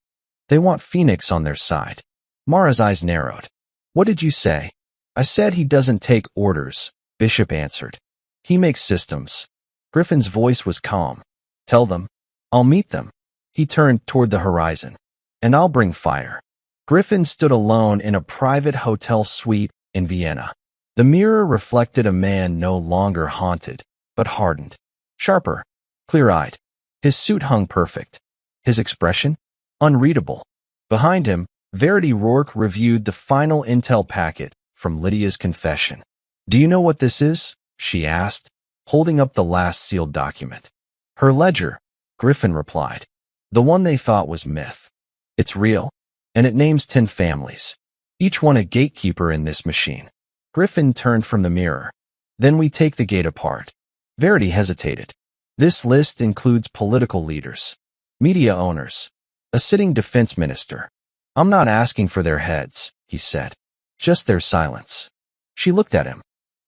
They want Phoenix on their side. Mara's eyes narrowed. What did you say? I said he doesn't take orders, Bishop answered. He makes systems. Griffin's voice was calm. Tell them. I'll meet them. He turned toward the horizon. And I'll bring fire. Griffin stood alone in a private hotel suite in Vienna. The mirror reflected a man no longer haunted, but hardened. Sharper. Clear-eyed. His suit hung perfect. His expression? Unreadable. Behind him, Verity Rourke reviewed the final intel packet from Lydia's confession. Do you know what this is? She asked, holding up the last sealed document. Her ledger, Griffin replied. The one they thought was myth. It's real, and it names 10 families, each one a gatekeeper in this machine. Griffin turned from the mirror. Then we take the gate apart. Verity hesitated. This list includes political leaders, media owners, a sitting defense minister. I'm not asking for their heads, he said. Just their silence. She looked at him.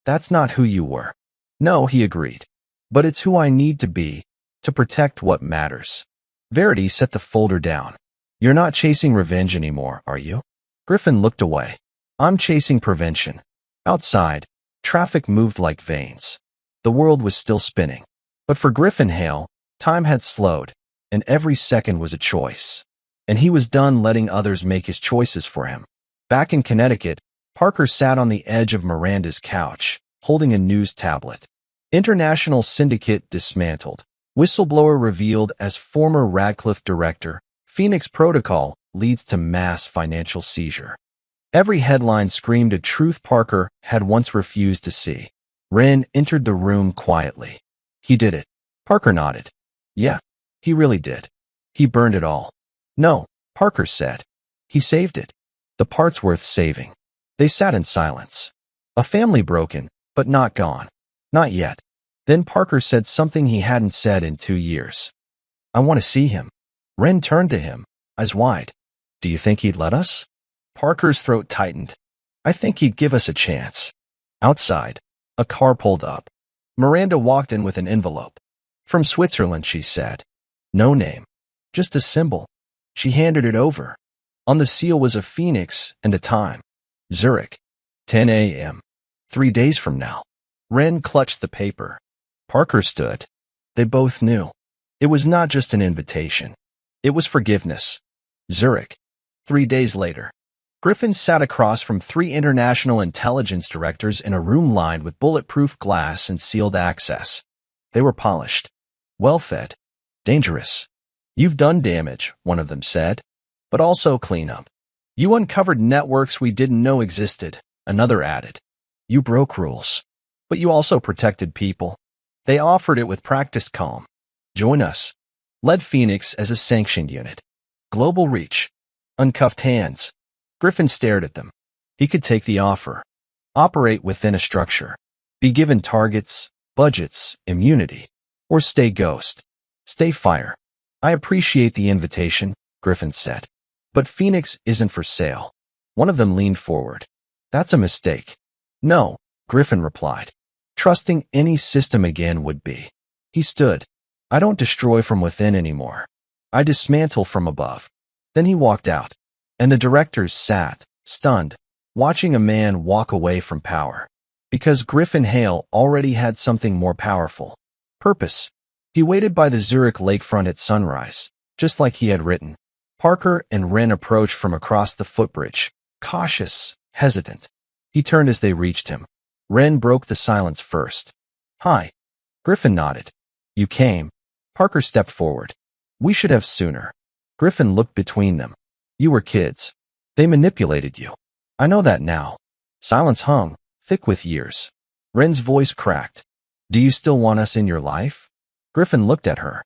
That's not who you were. No, he agreed. But it's who I need to be, to protect what matters. Verity set the folder down. You're not chasing revenge anymore, are you? Griffin looked away. I'm chasing prevention. Outside, traffic moved like veins. The world was still spinning. But for Griffin Hale, time had slowed, and every second was a choice. And he was done letting others make his choices for him. Back in Connecticut, Parker sat on the edge of Miranda's couch, holding a news tablet. International syndicate dismantled. Whistleblower revealed as former Radcliffe director, Phoenix Protocol leads to mass financial seizure. Every headline screamed a truth Parker had once refused to see. Wren entered the room quietly. He did it. Parker nodded. Yeah, he really did. He burned it all. No, Parker said. He saved it. The parts worth saving. They sat in silence. A family broken, but not gone. Not yet. Then Parker said something he hadn't said in 2 years. I want to see him. Wren turned to him, eyes wide. Do you think he'd let us? Parker's throat tightened. I think he'd give us a chance. Outside, a car pulled up. Miranda walked in with an envelope. From Switzerland, she said. No name. Just a symbol. She handed it over. On the seal was a phoenix and a time. Zurich, 10 a.m. 3 days from now. Wren clutched the paper. Parker stood. They both knew. It was not just an invitation. It was forgiveness. Zurich. 3 days later. Griffin sat across from 3 international intelligence directors in a room lined with bulletproof glass and sealed access. They were polished. Well-fed. Dangerous. You've done damage, one of them said. But also cleanup. You uncovered networks we didn't know existed, another added. You broke rules. But you also protected people. They offered it with practiced calm. Join us. Led Phoenix as a sanctioned unit. Global reach. Uncuffed hands. Griffin stared at them. He could take the offer. Operate within a structure. Be given targets, budgets, immunity. Or stay ghost. Stay fire. I appreciate the invitation, Griffin said. But Phoenix isn't for sale. One of them leaned forward. That's a mistake. No, Griffin replied. Trusting any system again would be. He stood. I don't destroy from within anymore. I dismantle from above. Then he walked out. And the directors sat, stunned, watching a man walk away from power. Because Griffin Hale already had something more powerful. Purpose. He waited by the Zurich lakefront at sunrise, just like he had written. Parker and Wren approached from across the footbridge, cautious, hesitant. He turned as they reached him. Wren broke the silence first. Hi. Griffin nodded. You came. Parker stepped forward. We should have sooner. Griffin looked between them. You were kids. They manipulated you. I know that now. Silence hung, thick with years. Wren's voice cracked. Do you still want us in your life? Griffin looked at her.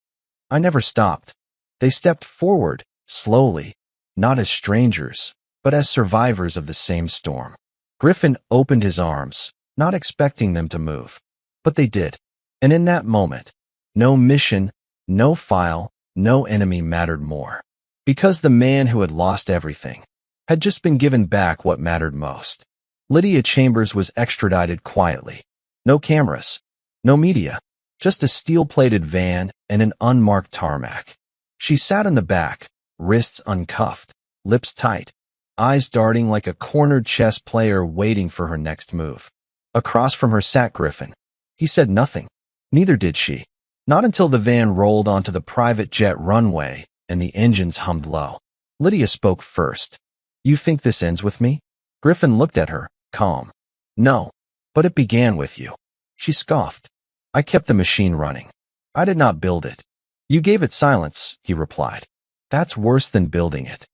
I never stopped. They stepped forward, slowly, not as strangers, but as survivors of the same storm. Griffin opened his arms, not expecting them to move. But they did. And in that moment, no mission, no file, no enemy mattered more. Because the man who had lost everything had just been given back what mattered most. Lydia Chambers was extradited quietly. No cameras, no media, just a steel-plated van and an unmarked tarmac. She sat in the back, wrists uncuffed, lips tight, eyes darting like a cornered chess player waiting for her next move. Across from her sat Griffin. He said nothing. Neither did she. Not until the van rolled onto the private jet runway and the engines hummed low. Lydia spoke first. You think this ends with me? Griffin looked at her, calm. No, but it began with you. She scoffed. I kept the machine running. I did not build it. You gave it silence, he replied. That's worse than building it.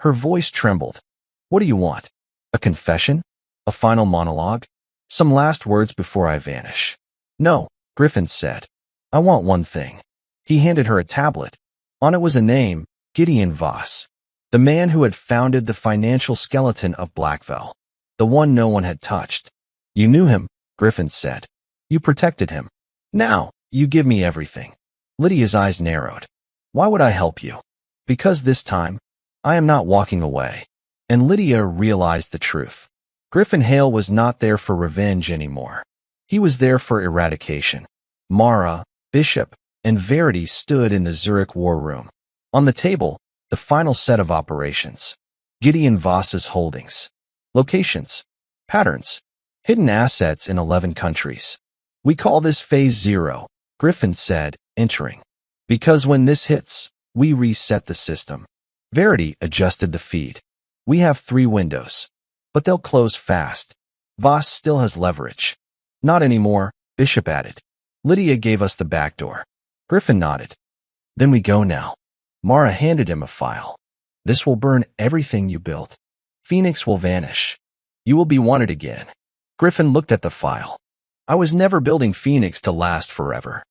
Her voice trembled. What do you want? A confession? A final monologue? Some last words before I vanish? No, Griffin said. I want one thing. He handed her a tablet. On it was a name, Gideon Voss, the man who had founded the financial skeleton of Blackville, the one no one had touched. You knew him, Griffin said. You protected him. Now, you give me everything. Lydia's eyes narrowed. Why would I help you? Because this time, I am not walking away. And Lydia realized the truth. Griffin Hale was not there for revenge anymore. He was there for eradication. Mara, Bishop, and Verity stood in the Zurich war room. On the table, the final set of operations. Gideon Voss's holdings. Locations. Patterns. Hidden assets in 11 countries. We call this Phase 0, Griffin said, entering. Because when this hits, we reset the system. Verity adjusted the feed. We have 3 windows. But they'll close fast. Voss still has leverage. Not anymore, Bishop added. Lydia gave us the back door. Griffin nodded. Then we go now. Mara handed him a file. This will burn everything you built. Phoenix will vanish. You will be wanted again. Griffin looked at the file. I was never building Phoenix to last forever.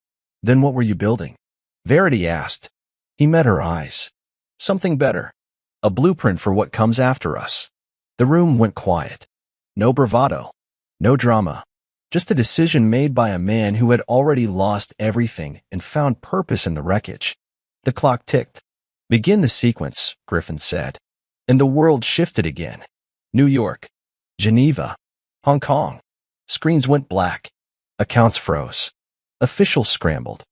Then what were you building? Verity asked. He met her eyes. Something better. A blueprint for what comes after us. The room went quiet. No bravado. No drama. Just a decision made by a man who had already lost everything and found purpose in the wreckage. The clock ticked. Begin the sequence, Griffin said. And the world shifted again. New York. Geneva. Hong Kong. Screens went black. Accounts froze. Officials scrambled.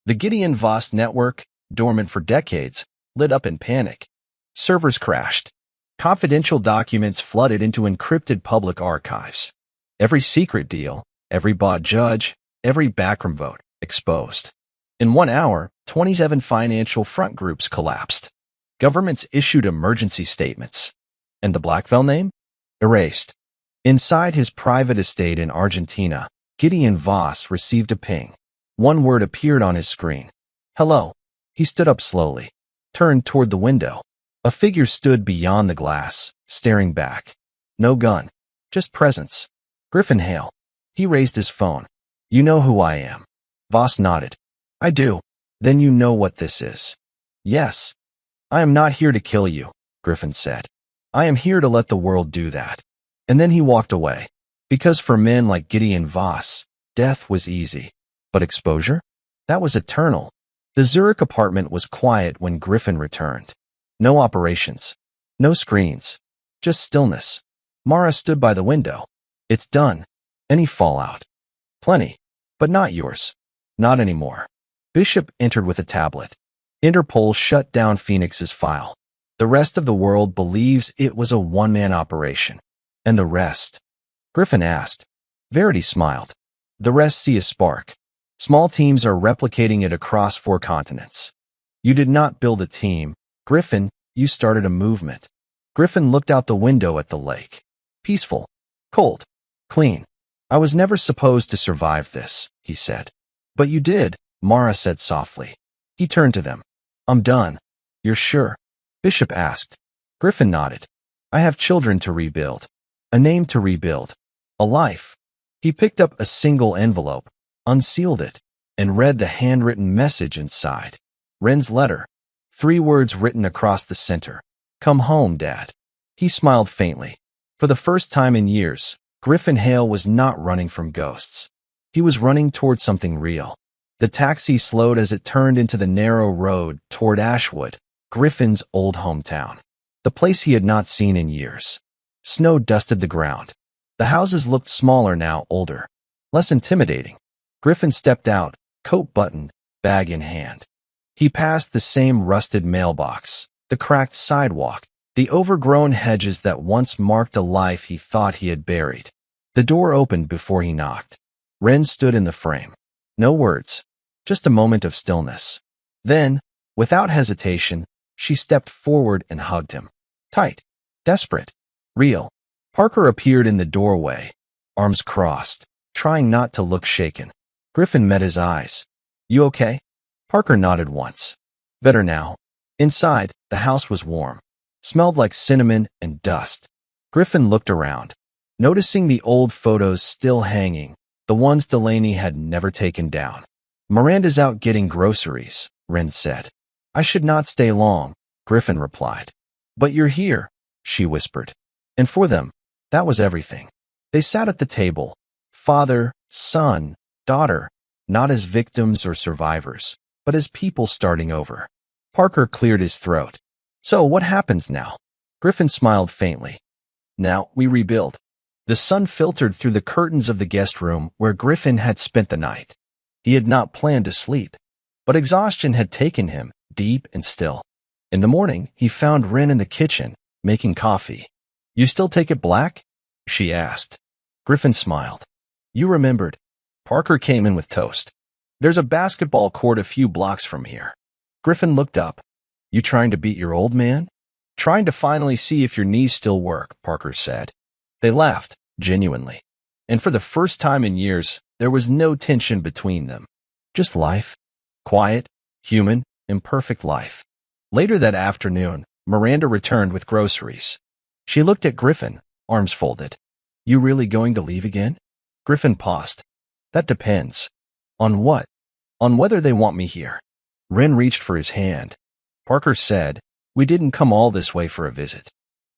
The Gideon Voss network, dormant for decades, lit up in panic. Servers crashed. Confidential documents flooded into encrypted public archives. Every secret deal, every bought judge, every backroom vote exposed. In 1 hour, 27 financial front groups collapsed. Governments issued emergency statements. And the Blackfell name? Erased. Inside his private estate in Argentina, Gideon Voss received a ping. One word appeared on his screen. Hello. He stood up slowly, turned toward the window. A figure stood beyond the glass, staring back. No gun, just presence. Griffin Hale. He raised his phone. You know who I am. Voss nodded. I do. Then you know what this is. Yes. I am not here to kill you, Griffin said. I am here to let the world do that. And then he walked away. Because for men like Gideon Voss, death was easy. But exposure? That was eternal. The Zurich apartment was quiet when Griffin returned. No operations. No screens. Just stillness. Mara stood by the window. It's done. Any fallout? Plenty. But not yours. Not anymore. Bishop entered with a tablet. Interpol shut down Phoenix's file. The rest of the world believes it was a one-man operation. And the rest? Griffin asked. Verity smiled. The rest see a spark. Small teams are replicating it across 4 continents. You did not build a team, Griffin, you started a movement. Griffin looked out the window at the lake. Peaceful. Cold. Clean. I was never supposed to survive this, he said. But you did, Mara said softly. He turned to them. I'm done. You're sure? Bishop asked. Griffin nodded. I have children to rebuild. A name to rebuild. A life. He picked up a single envelope, unsealed it, and read the handwritten message inside. Wren's letter. 3 words written across the center. Come home, Dad. He smiled faintly. For the first time in years, Griffin Hale was not running from ghosts. He was running toward something real. The taxi slowed as it turned into the narrow road toward Ashwood, Griffin's old hometown. The place he had not seen in years. Snow dusted the ground. The houses looked smaller now, older. Less intimidating. Griffin stepped out, coat buttoned, bag in hand. He passed the same rusted mailbox, the cracked sidewalk, the overgrown hedges that once marked a life he thought he had buried. The door opened before he knocked. Wren stood in the frame. No words, just a moment of stillness. Then, without hesitation, she stepped forward and hugged him. Tight, desperate, real. Parker appeared in the doorway, arms crossed, trying not to look shaken. Griffin met his eyes. You okay? Parker nodded once. Better now. Inside, the house was warm. Smelled like cinnamon and dust. Griffin looked around, noticing the old photos still hanging, the ones Delaney had never taken down. Miranda's out getting groceries, Wren said. I should not stay long, Griffin replied. But you're here, she whispered. And for them, that was everything. They sat at the table, father, son, daughter, not as victims or survivors, but as people starting over. Parker cleared his throat. So what happens now? Griffin smiled faintly. Now we rebuild. The sun filtered through the curtains of the guest room where Griffin had spent the night. He had not planned to sleep, but exhaustion had taken him, deep and still. In the morning, he found Wren in the kitchen, making coffee. You still take it black? She asked. Griffin smiled. You remembered. Parker came in with toast. There's a basketball court a few blocks from here. Griffin looked up. You trying to beat your old man? Trying to finally see if your knees still work, Parker said. They laughed, genuinely. And for the first time in years, there was no tension between them. Just life. Quiet, human, imperfect life. Later that afternoon, Miranda returned with groceries. She looked at Griffin, arms folded. You really going to leave again? Griffin paused. That depends. On what? On whether they want me here. Wren reached for his hand. Parker said, we didn't come all this way for a visit.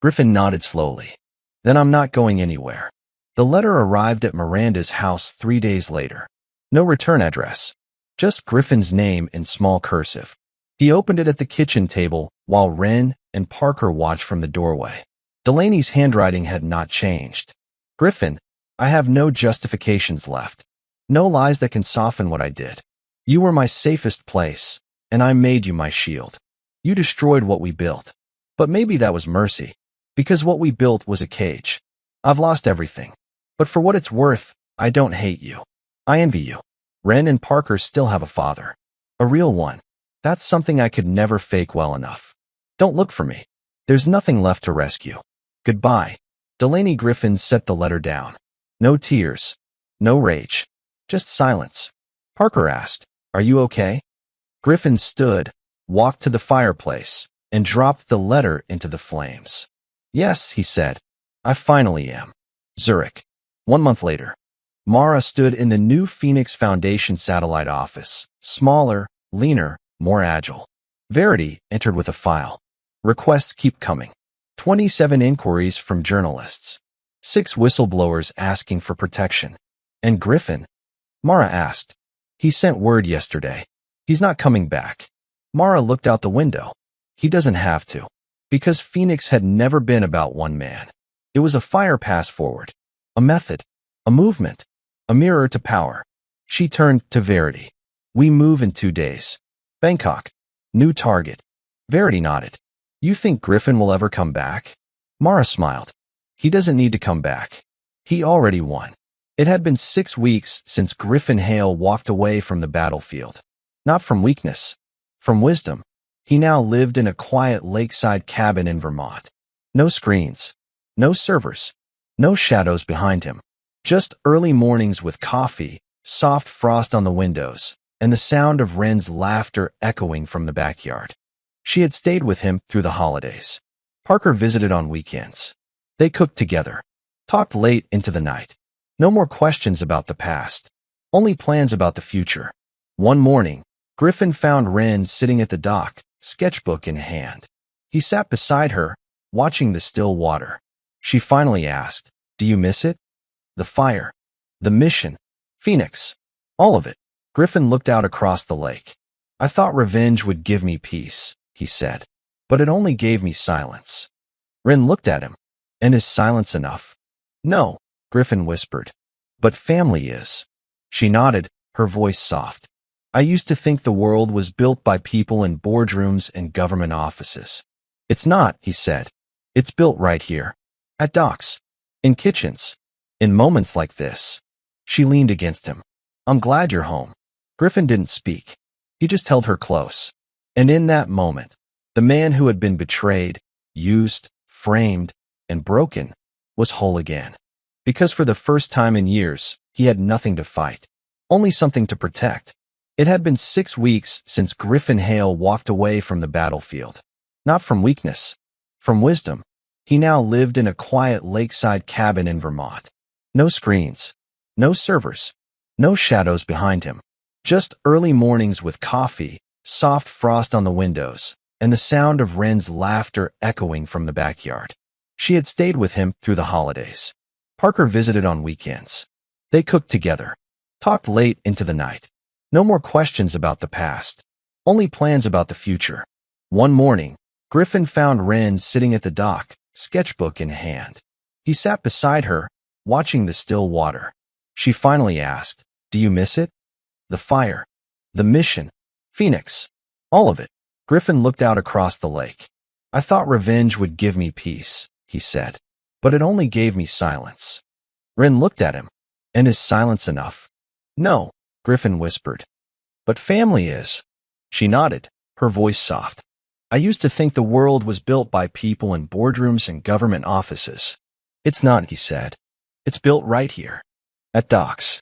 Griffin nodded slowly. Then I'm not going anywhere. The letter arrived at Miranda's house 3 days later. No return address. Just Griffin's name in small cursive. He opened it at the kitchen table while Wren and Parker watched from the doorway. Delaney's handwriting had not changed. Griffin, I have no justifications left. No lies that can soften what I did. You were my safest place, and I made you my shield. You destroyed what we built. But maybe that was mercy, because what we built was a cage. I've lost everything. But for what it's worth, I don't hate you. I envy you. Wren and Parker still have a father. A real one. That's something I could never fake well enough. Don't look for me. There's nothing left to rescue. Goodbye. Delaney. Griffin set the letter down. No tears. No rage. Just silence. Parker asked, Are you okay? Griffin stood, walked to the fireplace, and dropped the letter into the flames. Yes, he said. I finally am. Zurich. 1 month later. Mara stood in the new Phoenix Foundation satellite office, smaller, leaner, more agile. Verity entered with a file. Requests keep coming. 27 inquiries from journalists. 6 whistleblowers asking for protection. And Griffin? Mara asked. He sent word yesterday. He's not coming back. Mara looked out the window. He doesn't have to. Because Phoenix had never been about one man. It was a fire pass forward. A method. A movement. A mirror to power. She turned to Verity. We move in 2 days. Bangkok. New target. Verity nodded. You think Griffin will ever come back? Mara smiled. He doesn't need to come back. He already won. It had been 6 weeks since Griffin Hale walked away from the battlefield. Not from weakness. From wisdom. He now lived in a quiet lakeside cabin in Vermont. No screens. No servers. No shadows behind him. Just early mornings with coffee, soft frost on the windows, and the sound of Wren's laughter echoing from the backyard. She had stayed with him through the holidays. Parker visited on weekends. They cooked together, talked late into the night. No more questions about the past, only plans about the future. One morning, Griffin found Wren sitting at the dock, sketchbook in hand. He sat beside her, watching the still water. She finally asked, Do you miss it? The fire. The mission. Phoenix. All of it. Griffin looked out across the lake. I thought revenge would give me peace, he said. But it only gave me silence. Wren looked at him. And is silence enough? No, Griffin whispered. But family is. She nodded, her voice soft. I used to think the world was built by people in boardrooms and government offices. It's not, he said. It's built right here. At docks. In kitchens. In moments like this. She leaned against him. I'm glad you're home. Griffin didn't speak. He just held her close. And in that moment, the man who had been betrayed, used, framed, and broken was whole again. Because for the first time in years, he had nothing to fight. Only something to protect. It had been 6 weeks since Griffin Hale walked away from the battlefield. Not from weakness. From wisdom. He now lived in a quiet lakeside cabin in Vermont. No screens. No servers. No shadows behind him. Just early mornings with coffee, soft frost on the windows, and the sound of Wren's laughter echoing from the backyard. She had stayed with him through the holidays. Parker visited on weekends. They cooked together, talked late into the night. No more questions about the past, only plans about the future. One morning, Griffin found Wren sitting at the dock, sketchbook in hand. He sat beside her, watching the still water. She finally asked, Do you miss it? The fire. The mission. Phoenix. All of it. Griffin looked out across the lake. I thought revenge would give me peace, he said. But it only gave me silence. Wren looked at him. And is silence enough? No, Griffin whispered. But family is. She nodded, her voice soft. I used to think the world was built by people in boardrooms and government offices. It's not, he said. It's built right here. At docks.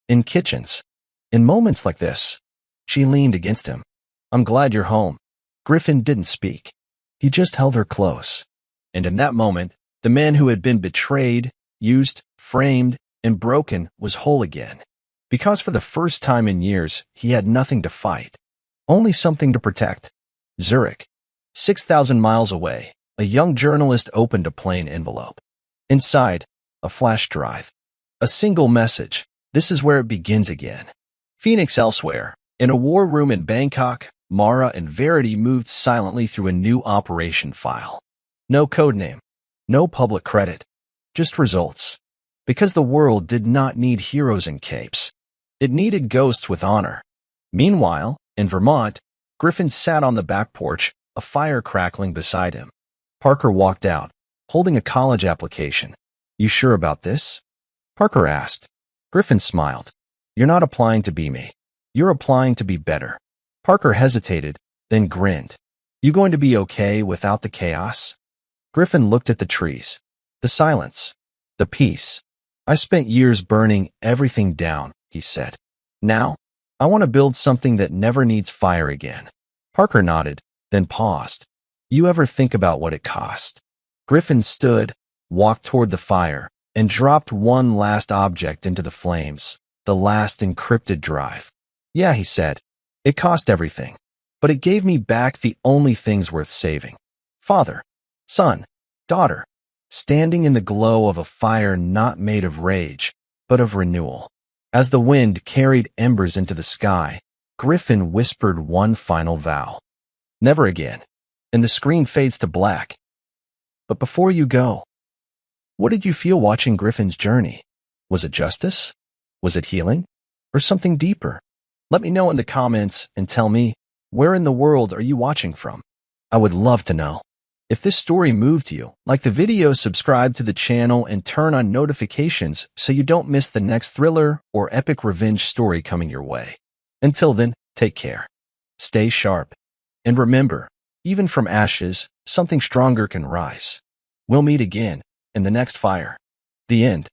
In kitchens. In moments like this. She leaned against him. I'm glad you're home. Griffin didn't speak. He just held her close. And in that moment, the man who had been betrayed, used, framed, and broken was whole again. Because for the first time in years, he had nothing to fight. Only something to protect. Zurich. 6,000 miles away, a young journalist opened a plain envelope. Inside, a flash drive. A single message. This is where it begins again. Phoenix elsewhere. In a war room in Bangkok, Mara and Verity moved silently through a new operation file. No codename. No public credit. Just results. Because the world did not need heroes in capes. It needed ghosts with honor. Meanwhile, in Vermont, Griffin sat on the back porch, a fire crackling beside him. Parker walked out, holding a college application. "You sure about this?" Parker asked. Griffin smiled. "You're not applying to be me. You're applying to be better." Parker hesitated, then grinned. "You going to be okay without the chaos?" Griffin looked at the trees, the silence, the peace. "I spent years burning everything down," he said. "Now, I want to build something that never needs fire again." Parker nodded, then paused. "You ever think about what it cost?" Griffin stood, walked toward the fire, and dropped one last object into the flames, the last encrypted drive. "Yeah," he said, "it cost everything, but it gave me back the only things worth saving. Father, son, daughter, standing in the glow of a fire not made of rage, but of renewal." As the wind carried embers into the sky, Griffin whispered one final vow. "Never again," and the screen fades to black. But before you go, what did you feel watching Griffin's journey? Was it justice? Was it healing? Or something deeper? Let me know in the comments and tell me, where in the world are you watching from? I would love to know. If this story moved you, like the video, subscribe to the channel, and turn on notifications so you don't miss the next thriller or epic revenge story coming your way. Until then, take care. Stay sharp. And remember, even from ashes, something stronger can rise. We'll meet again in the next fire. The end.